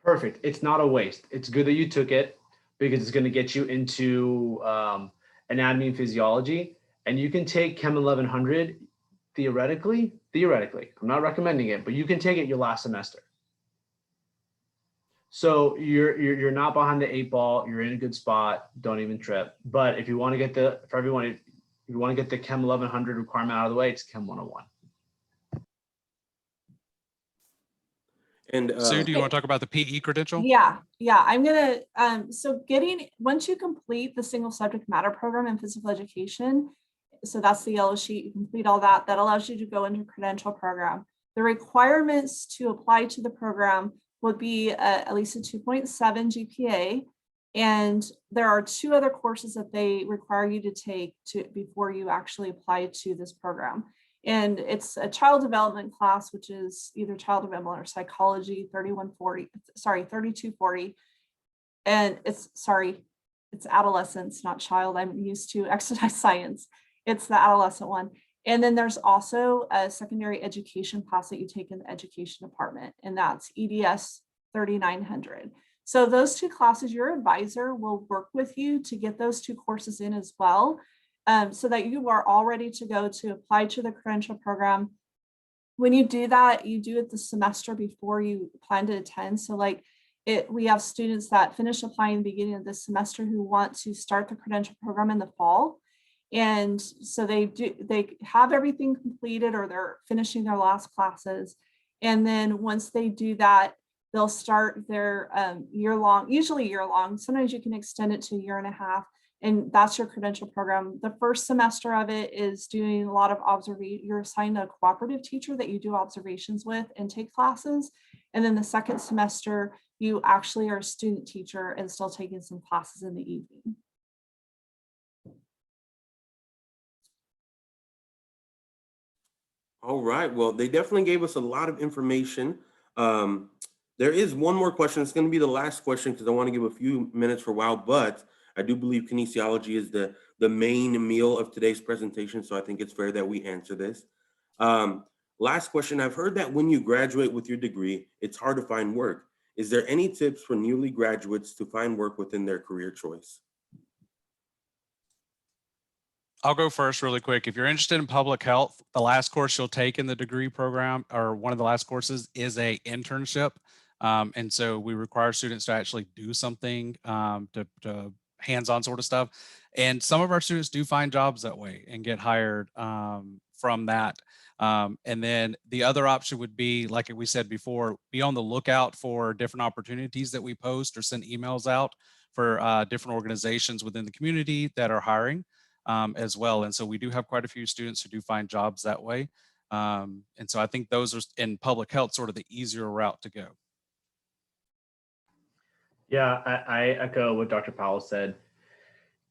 Perfect. It's not a waste. It's good that you took it because it's going to get you into anatomy and physiology, and you can take Chem 1100 theoretically. I'm not recommending it, but you can take it your last semester. So you're not behind the 8 ball. You're in a good spot. Don't even trip. But if you want to get the Chem 1100 requirement out of the way, it's Chem 101. And Sue, do you want to talk about the PE credential? Yeah, I'm gonna, so once you complete the single subject matter program in physical education, so that's the yellow sheet, you complete all that allows you to go into credential program. The requirements to apply to the program would be at least a 2.7 GPA. And there are 2 other courses that they require you to take before you actually apply to this program. And it's a child development class, which is either child development or psychology, 3240. And it's adolescence, not child. I'm used to exercise science. It's the adolescent one. And then there's also a secondary education class that you take in the education department, and that's EDS 3900. So those 2 classes, your advisor will work with you to get those 2 courses in as well, so that you are all ready to go to apply to the credential program when you do that, you do it the semester before you plan to attend. So like we have students that finish applying at the beginning of this semester who want to start the credential program in the fall. And so they have everything completed or they're finishing their last classes. And then once they do that, they'll start their usually year long. Sometimes you can extend it to a year and a half. And that's your credential program. The first semester of it is doing a lot of observation. You're assigned a cooperative teacher that you do observations with and take classes. And then the second semester, you actually are a student teacher and still taking some classes in the evening. All right, well, they definitely gave us a lot of information. There is one more question. It's going to be the last question because I want to give a few minutes for WOW, but I do believe kinesiology is the main meal of today's presentation, so I think it's fair that we answer this. Last question. I've heard that when you graduate with your degree, it's hard to find work. Is there any tips for newly graduates to find work within their career choice? I'll go first really quick. If you're interested in public health, the last course you'll take in the degree program, or one of the last courses, is a internship. And so we require students to actually do something, to hands-on sort of stuff. And some of our students do find jobs that way and get hired from that. And then the other option would be, like we said before, be on the lookout for different opportunities that we post or send emails out for different organizations within the community that are hiring. As well. And so we do have quite a few students who do find jobs that way. And so I think those are in public health sort of the easier route to go. Yeah, I echo what Dr. Powell said.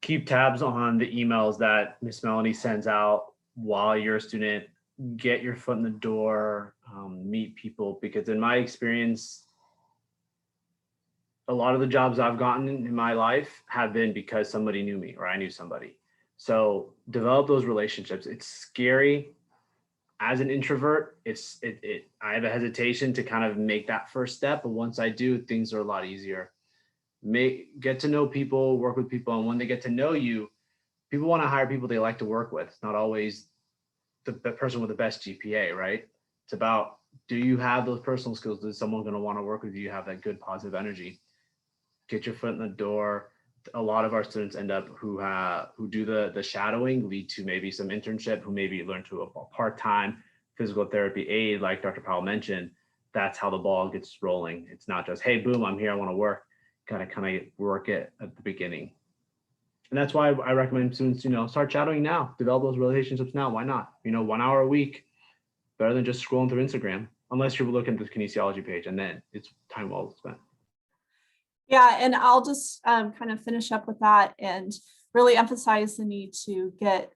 Keep tabs on the emails that Miss Melanie sends out while you're a student. Get your foot in the door, meet people, because in my experience, a lot of the jobs I've gotten in my life have been because somebody knew me or I knew somebody. So develop those relationships. It's scary as an introvert. I have a hesitation to kind of make that first step, but once I do, things are a lot easier. Get to know people, work with people, and when they get to know you, people want to hire people they like to work with. It's not always the person with the best GPA, right? It's about, do you have those personal skills? Is someone going to want to work with you? You have that good positive energy. Get your foot in the door. A lot of our students end up who do the shadowing lead to maybe some internship, who maybe learn to a part-time physical therapy aide, like Dr. Powell mentioned. That's how the ball gets rolling. It's not just, hey, boom, I'm here, I want to work. Got to kind of work it at the beginning. And that's why I recommend students, start shadowing now, develop those relationships now. Why not? 1 hour a week, better than just scrolling through Instagram, unless you're looking at the kinesiology page, and then it's time well spent. Yeah, and I'll just kind of finish up with that and really emphasize the need to get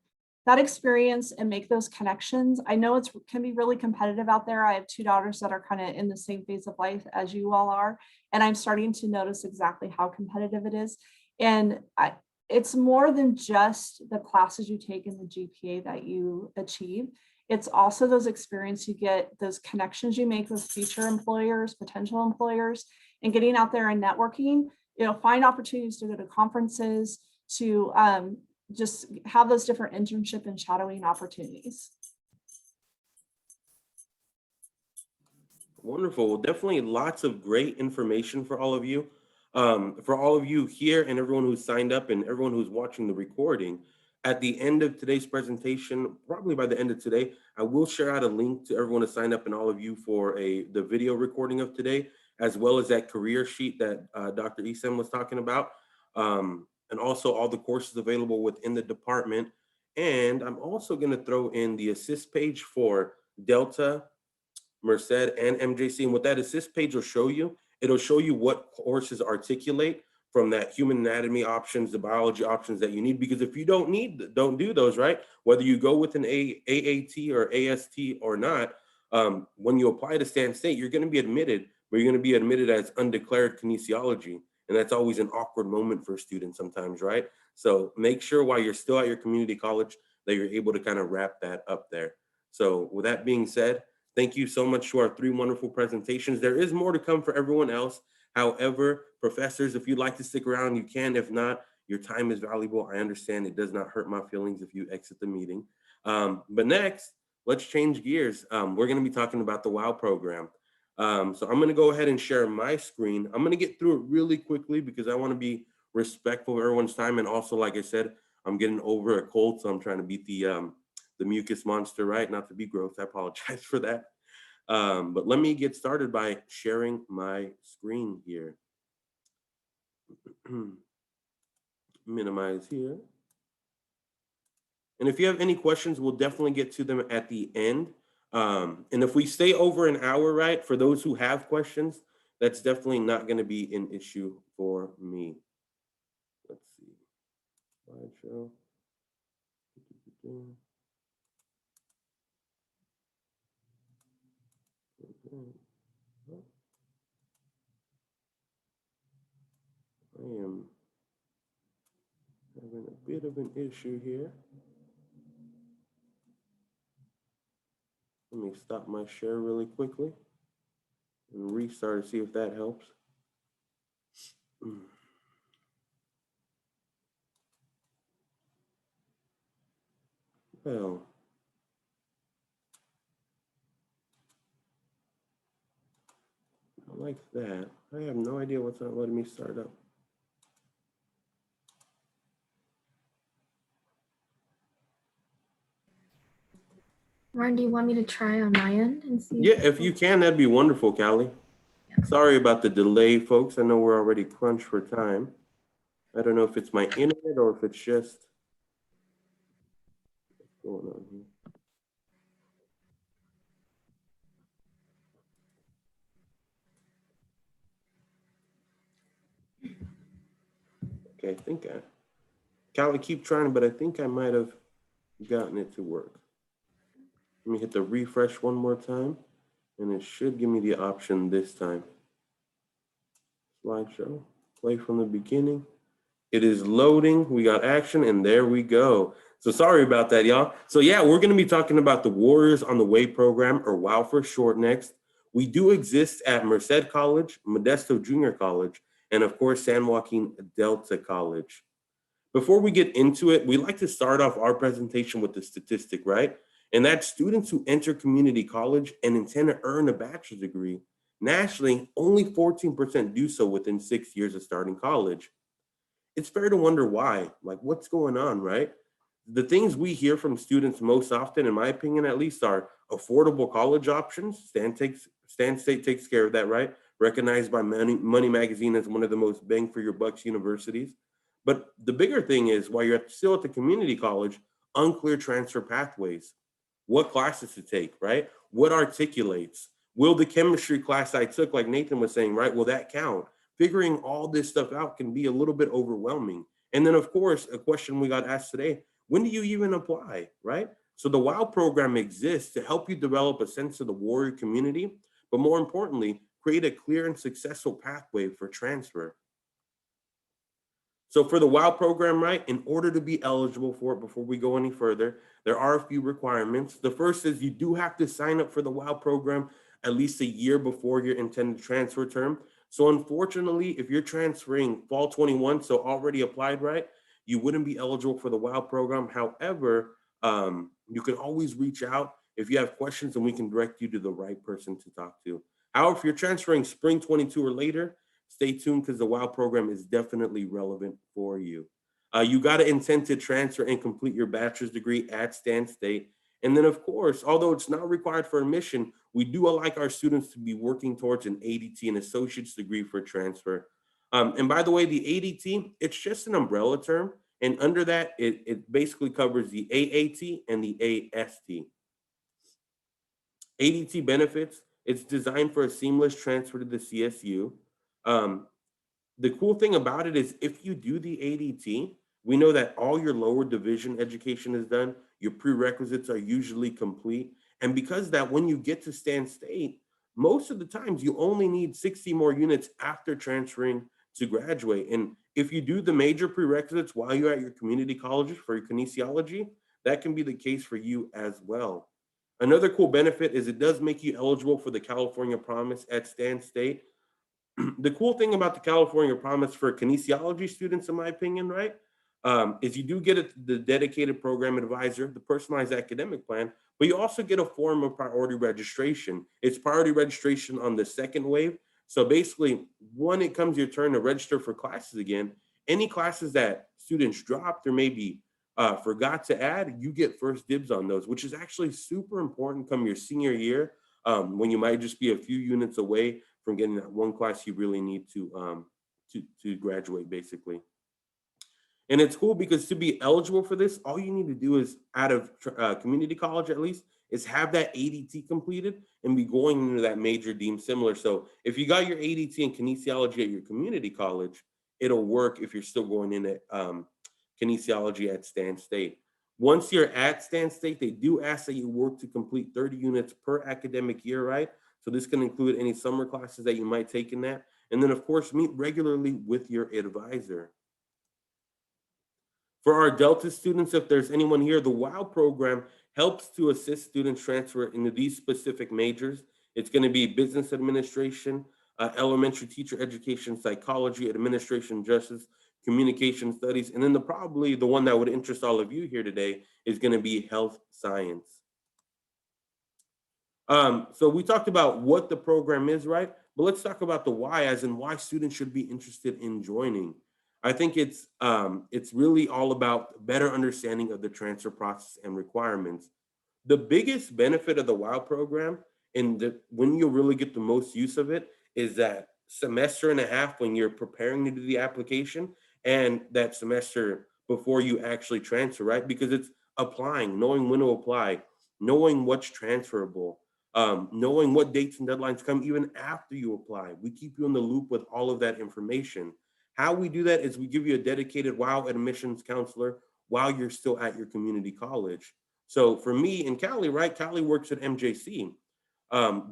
that experience and make those connections. I know it can be really competitive out there. I have 2 daughters that are kind of in the same phase of life as you all are, and I'm starting to notice exactly how competitive it is. And it's more than just the classes you take and the GPA that you achieve. It's also those experiences you get, those connections you make with future employers, potential employers, and getting out there and networking. Find opportunities to go to conferences, to just have those different internship and shadowing opportunities. Wonderful. Well, definitely lots of great information for all of you. For all of you here and everyone who's signed up and everyone who's watching the recording, at the end of today's presentation, probably by the end of today, I will share out a link to everyone to sign up and all of you for the video recording of today, as well as that career sheet that Dr. Isam was talking about, and also all the courses available within the department. And I'm also going to throw in the assist page for Delta, Merced, and MJC. And what that assist page will show you, it'll show you what courses articulate from that human anatomy options, the biology options that you need. Because if you don't do those, right? Whether you go with an AAT or AST or not, when you apply to Stan State, you're going to be admitted, but you're going to be admitted as undeclared kinesiology. And that's always an awkward moment for students sometimes, right? So make sure while you're still at your community college that you're able to kind of wrap that up there. So with that being said, thank you so much to our 3 wonderful presentations. There is more to come for everyone else. However, professors, if you'd like to stick around, you can. If not, your time is valuable. I understand it does not hurt my feelings if you exit the meeting. But next, let's change gears. We're going to be talking about the WOW program. So I'm going to go ahead and share my screen. I'm going to get through it really quickly because I want to be respectful of everyone's time. And also, like I said, I'm getting over a cold, so I'm trying to beat the mucus monster, right? Not to be gross. I apologize for that. But let me get started by sharing my screen here. Minimize here. And if you have any questions, we'll definitely get to them at the end. And if we stay over an hour, right, for those who have questions, that's definitely not going to be an issue for me. Let's see. Slideshow. I am having a bit of an issue here. Let me stop my share really quickly and restart to see if that helps. Well, I like that. I have no idea what's not letting me start up. Warren, do you want me to try on my end and see? Yeah, if you can, that'd be wonderful, Callie. Yeah. Sorry about the delay, folks. I know we're already crunched for time. I don't know if it's my internet or if it's just what's going on here. Okay, I think Callie, keep trying, but I think I might have gotten it to work. Let me hit the refresh one more time, and it should give me the option this time. Slideshow, play from the beginning. It is loading. We got action, and there we go. So sorry about that, y'all. So yeah, we're going to be talking about the Warriors on the Way program, or WOW for short next. We do exist at Merced College, Modesto Junior College, and of course, San Joaquin Delta College. Before we get into it, we like to start off our presentation with the statistic, right? And that's students who enter community college and intend to earn a bachelor's degree. Nationally, only 14% do so within 6 years of starting college. It's fair to wonder why, like what's going on, right? The things we hear from students most often, in my opinion at least, are affordable college options. Stan State takes care of that, right? Recognized by Money Magazine as one of the most bang for your bucks universities. But the bigger thing is, while you're still at the community college, unclear transfer pathways. What classes to take, right? What articulates? Will the chemistry class I took, like Nathan was saying, right, will that count? Figuring all this stuff out can be a little bit overwhelming. And then, of course, a question we got asked today, when do you even apply, right? So the WOW program exists to help you develop a sense of the warrior community, but more importantly, create a clear and successful pathway for transfer. So for the WOW program, right, in order to be eligible for it, before we go any further, there are a few requirements. The first is you do have to sign up for the WOW program at least a year before your intended transfer term. So unfortunately, if you're transferring fall 21, so already applied, right, you wouldn't be eligible for the WOW program. However, you can always reach out if you have questions and we can direct you to the right person to talk to. However, if you're transferring spring 22 or later, stay tuned because the WOW program is definitely relevant for you. You got to intend to transfer and complete your bachelor's degree at Stan State. And then, of course, although it's not required for admission, we do like our students to be working towards an ADT, an associate's degree for transfer. And by the way, the ADT, it's just an umbrella term. And under that, it basically covers the AAT and the AST. ADT Benefits, it's designed for a seamless transfer to the CSU. The cool thing about it is if you do the ADT, we know that all your lower division education is done. Your prerequisites are usually complete. And because that, when you get to Stan State, most of the times you only need 60 more units after transferring to graduate. And if you do the major prerequisites while you're at your community colleges for your kinesiology, that can be the case for you as well. Another cool benefit is it does make you eligible for the California Promise at Stan State. The cool thing about the California Promise for kinesiology students, in my opinion, right, is you do get the dedicated program advisor, the personalized academic plan, but you also get a form of priority registration. It's priority registration on the second wave. So basically, when it comes your turn to register for classes again, any classes that students dropped or maybe forgot to add, you get first dibs on those, which is actually super important come your senior year, when you might just be a few units away from getting that one class you really need to graduate, basically. And it's cool because to be eligible for this, all you need to do is out of community college, at least, is have that ADT completed and be going into that major deemed similar. So if you got your ADT in kinesiology at your community college, it'll work if you're still going in at kinesiology at Stan State. Once you're at Stan State, they do ask that you work to complete 30 units per academic year, right? So this can include any summer classes that you might take in that. And then of course, meet regularly with your advisor. For our Delta students, if there's anyone here, the WOW program helps to assist students transfer into these specific majors. It's going to be business administration, elementary teacher education, psychology, administration, justice, communication studies, and then probably the one that would interest all of you here today is going to be health science. So we talked about what the program is, right? But let's talk about the why, as in why students should be interested in joining. I think it's really all about better understanding of the transfer process and requirements. The biggest benefit of the WOW program, and when you really get the most use of it, is that semester and a half when you're preparing to do the application and that semester before you actually transfer, right? Because it's applying, knowing when to apply, knowing what's transferable, knowing what dates and deadlines come even after you apply. We keep you in the loop with all of that information. How we do that is we give you a dedicated WOW admissions counselor while you're still at your community college. So for me in Cali, right, Cali works at MJC.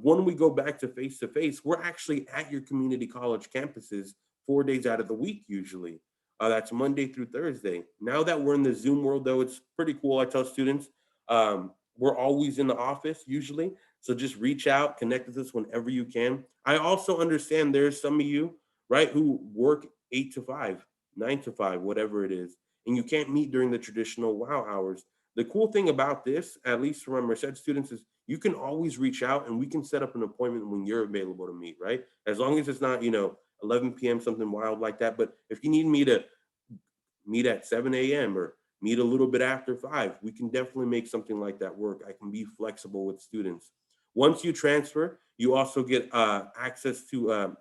When we go back to face, we're actually at your community college campuses 4 days out of the week usually. That's Monday through Thursday. Now that we're in the Zoom world though, it's pretty cool. I tell students, we're always in the office usually. So just reach out, connect with us whenever you can. I also understand there's some of you, right, who work 8 to 5, 9 to 5, whatever it is, and you can't meet during the traditional WOW hours. The cool thing about this, at least for my Merced students, is you can always reach out and we can set up an appointment when you're available to meet, right? As long as it's not, 11 p.m., something wild like that. But if you need me to meet at 7 a.m. or meet a little bit after 5, we can definitely make something like that work. I can be flexible with students. Once you transfer, you also get access to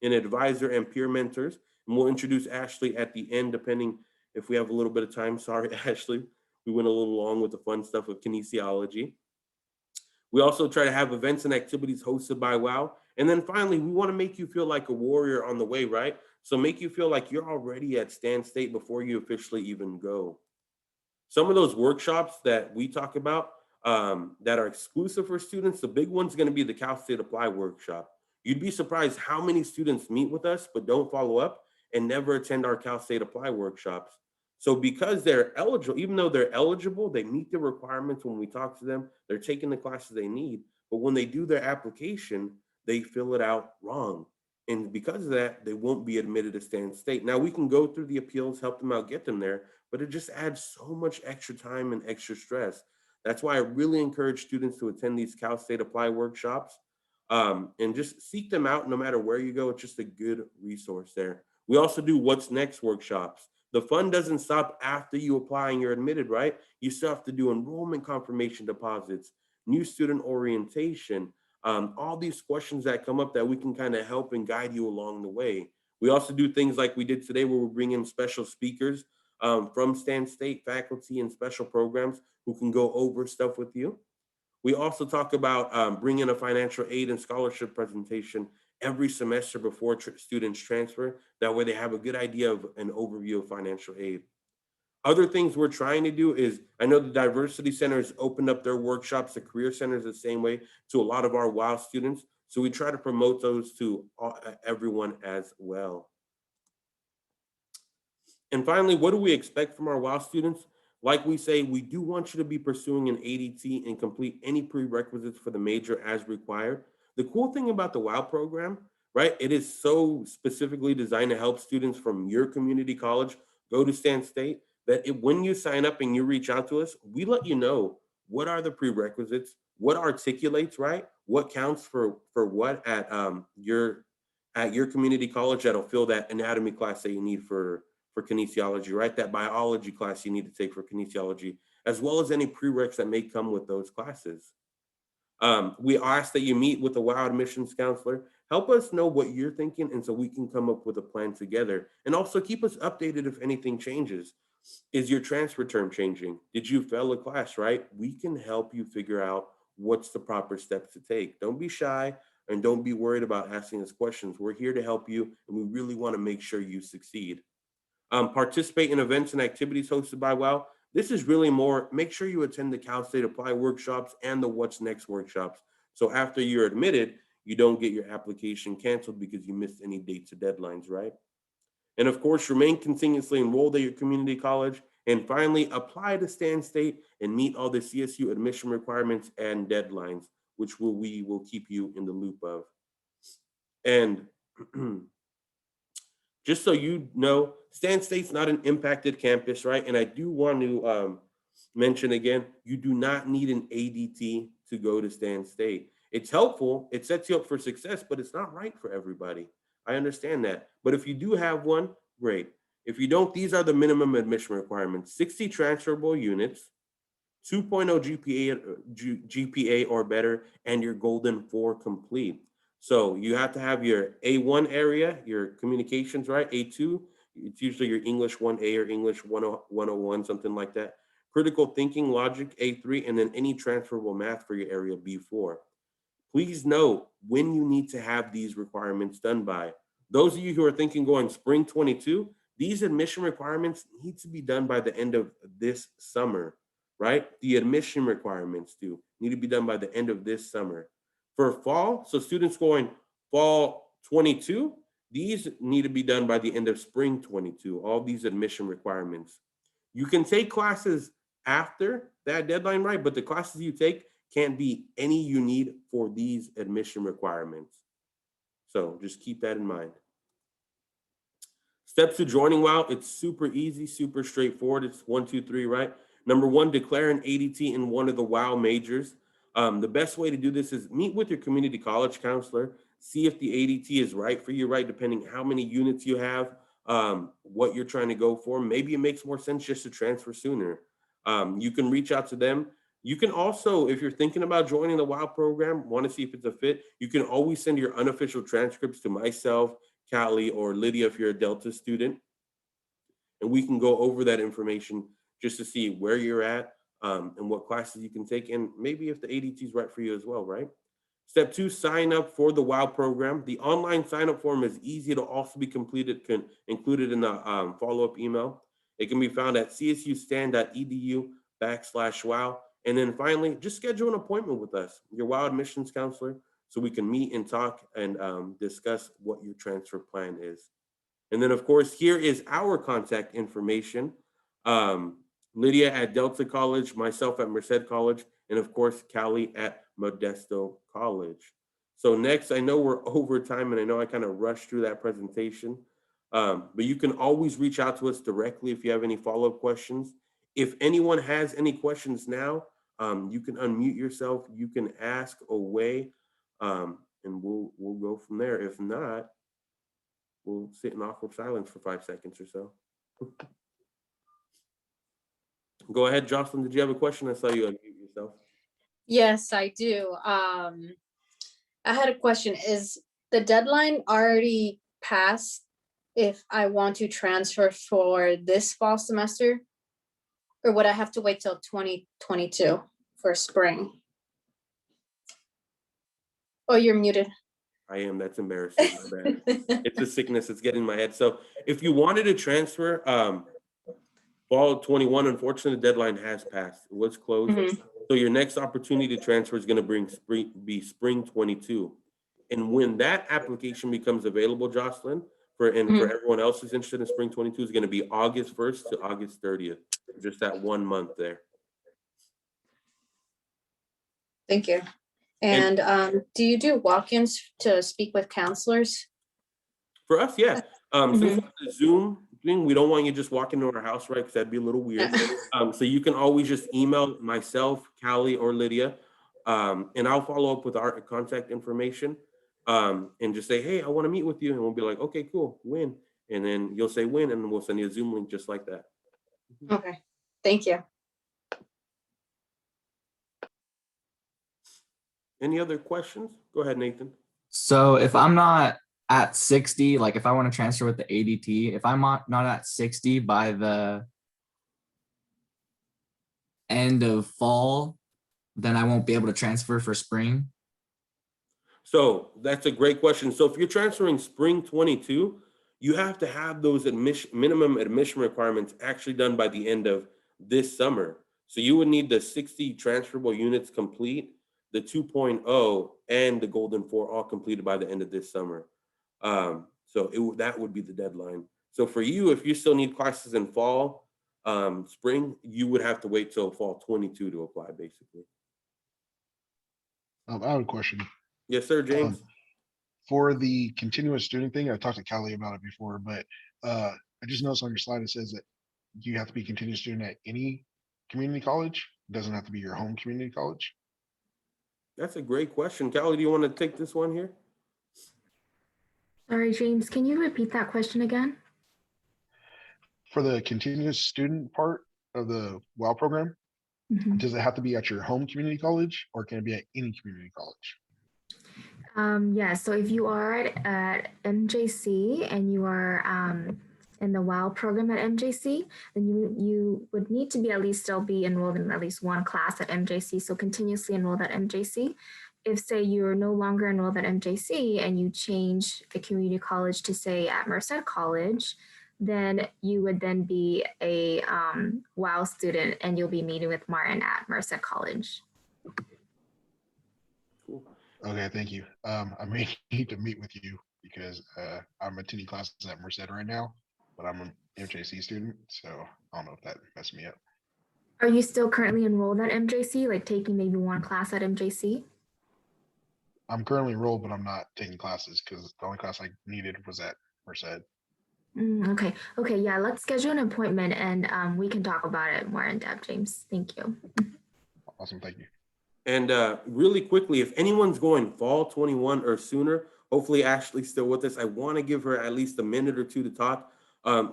an advisor and peer mentors. And we'll introduce Ashley at the end, depending if we have a little bit of time. Sorry, Ashley. We went a little long with the fun stuff of kinesiology. We also try to have events and activities hosted by WOW. And then finally, we want to make you feel like a warrior on the way, right? So make you feel like you're already at Stan State before you officially even go. Some of those workshops that we talk about that are exclusive for students, the big one's going to be the Cal State Apply workshop. You'd be surprised how many students meet with us but don't follow up and never attend our Cal State Apply workshops. So because they're eligible, even though they're eligible, they meet the requirements when we talk to them, they're taking the classes they need, but when they do their application, they fill it out wrong. And because of that, they won't be admitted to Stan State. Now we can go through the appeals, help them out, get them there, but it just adds so much extra time and extra stress. That's why I really encourage students to attend these Cal State Apply workshops and just seek them out no matter where you go. It's just a good resource there. We also do What's Next workshops. The fun doesn't stop after you apply and you're admitted, right? You still have to do enrollment confirmation deposits, new student orientation, all these questions that come up that we can kind of help and guide you along the way. We also do things like we did today where we bring in special speakers from Stan State faculty and special programs who can go over stuff with you. We also talk about bringing a financial aid and scholarship presentation every semester before students transfer. That way they have a good idea of an overview of financial aid. Other things we're trying to do is, I know the diversity centers opened up their workshops, the career centers the same way to a lot of our WOW students. So we try to promote those to everyone as well. And finally, what do we expect from our WOW students? Like we say, we do want you to be pursuing an ADT and complete any prerequisites for the major as required. The cool thing about the WOW program, right? It is so specifically designed to help students from your community college go to Stan State that when you sign up and you reach out to us, we let you know what are the prerequisites, what articulates, right? What counts for what at your community college that'll fill that anatomy class that you need for kinesiology, right? That biology class you need to take for kinesiology, as well as any prereqs that may come with those classes. We ask that you meet with a WOW admissions counselor. Help us know what you're thinking, and so we can come up with a plan together. And also keep us updated if anything changes. Is your transfer term changing? Did you fail a class, right? We can help you figure out what's the proper steps to take. Don't be shy and don't be worried about asking us questions. We're here to help you, and we really want to make sure you succeed. Participate in events and activities hosted by WOW. This is really more, make sure you attend the Cal State Apply workshops and the What's Next workshops. So after you're admitted, you don't get your application canceled because you missed any dates or deadlines, right? And of course, remain continuously enrolled at your community college. And finally, apply to Stan State and meet all the CSU admission requirements and deadlines, which we will keep you in the loop of. And just so you know, Stan State's not an impacted campus, right? And I do want to mention again, you do not need an ADT to go to Stan State. It's helpful, it sets you up for success, but it's not right for everybody. I understand that. But if you do have one, great. If you don't, these are the minimum admission requirements: 60 transferable units, 2.0 GPA or better, and your golden 4 complete. So you have to have your A1 area, your communications, right? A2, it's usually your English 1A or English 101, something like that. Critical thinking, logic, A3, and then any transferable math for your area B4. Please note when you need to have these requirements done by. Those of you who are thinking going spring 22, these admission requirements need to be done by the end of this summer, right? The admission requirements do need to be done by the end of this summer. For fall, so students going fall 22, these need to be done by the end of spring 22, all these admission requirements. You can take classes after that deadline, right? But the classes you take can't be any you need for these admission requirements. So just keep that in mind. Steps to joining WOW, it's super easy, super straightforward. It's 1, 2, 3, right? Number one, declare an ADT in one of the WOW majors. The best way to do this is meet with your community college counselor, see if the ADT is right for you, right? Depending how many units you have, what you're trying to go for. Maybe it makes more sense just to transfer sooner. You can reach out to them. You can also, if you're thinking about joining the WOW program, want to see if it's a fit, you can always send your unofficial transcripts to myself, Callie, or Lydia if you're a Delta student. And we can go over that information just to see where you're at and what classes you can take, and maybe if the ADT is right for you as well, right? Step 2, sign up for the WOW program. The online sign-up form is easy to also be completed, included in the follow-up email. It can be found at csustan.edu/WOW. And then finally, just schedule an appointment with us, your WOW admissions counselor, so we can meet and talk and discuss what your transfer plan is. And then of course, here is our contact information. Lydia at Delta College, myself at Merced College, and of course, Callie at Modesto College. So next, I know we're over time and I know I kind of rushed through that presentation, but you can always reach out to us directly if you have any follow-up questions. If anyone has any questions now, you can unmute yourself, you can ask away, and we'll go from there. If not, we'll sit in awkward silence for 5 seconds or so. Go ahead, Jocelyn, did you have a question? I saw you unmute yourself. Yes, I do. I had a question. Is the deadline already passed if I want to transfer for this fall semester? Or would I have to wait till 2022 for spring? Oh, you're muted. I am, that's embarrassing. My bad. It's a sickness, it's getting in my head. So if you wanted to transfer fall 21, unfortunately, the deadline has passed. It was closed. So your next opportunity to transfer is going to be spring 22. And when that application becomes available, Jocelyn, for everyone else who's interested in spring 22, is going to be August 1st to August 30th. Just that 1 month there. Thank you. And do you do walk-ins to speak with counselors? For us, yeah. Since it's a Zoom thing. We don't want you just walking into our house, right? Because that'd be a little weird. So you can always just email myself, Callie, or Lydia, and I'll follow up with our contact information, and just say, hey, I want to meet with you. And we'll be like, okay, cool, when? And then you'll say when, and then we'll send you a Zoom link just like that. Okay, thank you. Any other questions? Go ahead, Nathan. So if I'm not at 60, like if I want to transfer with the ADT, if I'm not at 60 by the end of fall, then I won't be able to transfer for spring. So that's a great question. So if you're transferring spring 22, you have to have those minimum admission requirements actually done by the end of this summer. So you would need the 60 transferable units complete, the 2.0 and the Golden 4 all completed by the end of this summer. That would be the deadline. So for you, if you still need classes in fall, spring, you would have to wait till fall 22 to apply, basically. I have a question. Yes, sir, James. For the continuous student thing, I talked to Callie about it before, but I just noticed on your slide it says that you have to be a continuous student at any community college. It doesn't have to be your home community college. That's a great question. Callie, do you want to take this one here? Sorry, James, can you repeat that question again? For the continuous student part of the WOW program, does it have to be at your home community college or can it be at any community college? Yeah, so if you are at MJC and you are in the WOW program at MJC, then you would need to be at least still be enrolled in at least one class at MJC, so continuously enrolled at MJC. If, say, you're no longer enrolled at MJC and you change the community college to, say, at Merced College, then you would then be a WOW student and you'll be meeting with Martin at Merced College. Cool. Okay, thank you. I may need to meet with you because I'm attending classes at Merced right now, but I'm an MJC student, so I don't know if that messed me up. Are you still currently enrolled at MJC, like taking maybe one class at MJC? I'm currently enrolled, but I'm not taking classes because the only class I needed was at Merced. Okay, yeah, let's schedule an appointment and we can talk about it more in depth, James. Thank you. Awesome, thank you. And really quickly, if anyone's going fall 21 or sooner, hopefully Ashley's still with us. I want to give her at least a minute or two to talk.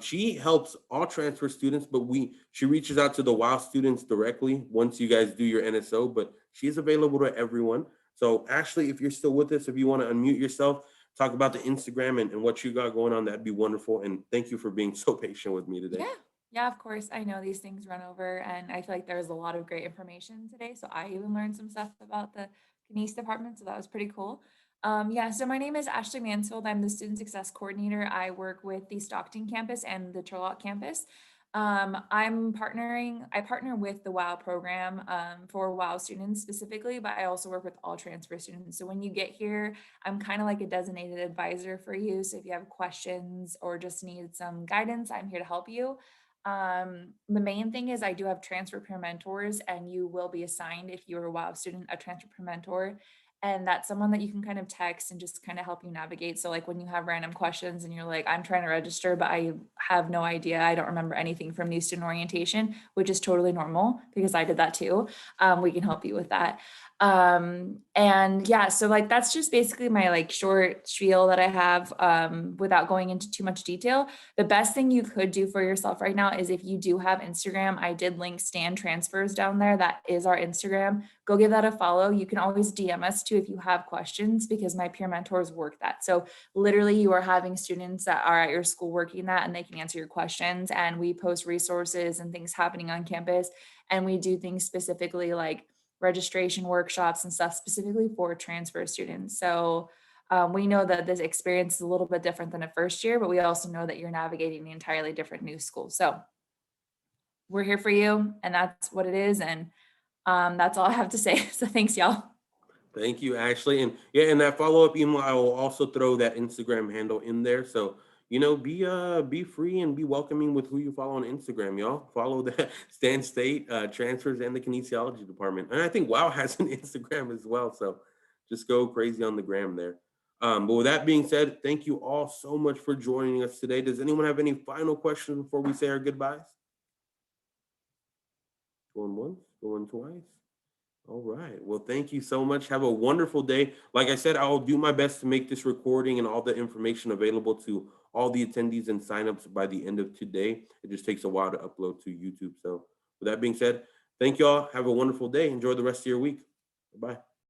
She helps all transfer students, but she reaches out to the WOW students directly once you guys do your NSO, but she's available to everyone. So Ashley, if you're still with us, if you want to unmute yourself, talk about the Instagram and what you got going on, that'd be wonderful. And thank you for being so patient with me today. Yeah, of course. I know these things run over and I feel like there was a lot of great information today. So I even learned some stuff about the Kines department. So that was pretty cool. So my name is Ashley Mansfield. I'm the Student Success Coordinator. I work with the Stockton campus and the Turlock campus. I partner with the WOW program for WOW students specifically, but I also work with all transfer students. So when you get here, I'm kind of like a designated advisor for you. So if you have questions or just need some guidance, I'm here to help you. The main thing is I do have transfer peer mentors, and you will be assigned, if you're a WOW student, a transfer peer mentor. And that's someone that you can kind of text and just kind of help you navigate. So like when you have random questions and you're like, I'm trying to register, but I have no idea. I don't remember anything from new student orientation, which is totally normal because I did that too. We can help you with that. So like, that's just basically my like short spiel that I have without going into too much detail. The best thing you could do for yourself right now is if you do have Instagram, I did link Stand Transfers down there. That is our Instagram. Go give that a follow. You can always DM us too if you have questions, because my peer mentors work that. So literally you are having students that are at your school working that, and they can answer your questions, and we post resources and things happening on campus. And we do things specifically like registration workshops and stuff specifically for transfer students. So we know that this experience is a little bit different than a first year, but we also know that you're navigating the entirely different new school. So we're here for you, and that's what it is. And that's all I have to say. So thanks, y'all. Thank you, Ashley. And yeah, in that follow-up email, I will also throw that Instagram handle in there. So, you know, be free and be welcoming with who you follow on Instagram, y'all. Follow the Stan State transfers and the kinesiology department. And I think WOW has an Instagram as well. So just go crazy on the gram there. But with that being said, thank you all so much for joining us today. Does anyone have any final questions before we say our goodbyes? Going once, going twice. All right. Well, thank you so much. Have a wonderful day. Like I said, I'll do my best to make this recording and all the information available to all the attendees and signups by the end of today. It just takes a while to upload to YouTube. So with that being said, thank you all. Have a wonderful day. Enjoy the rest of your week. Bye.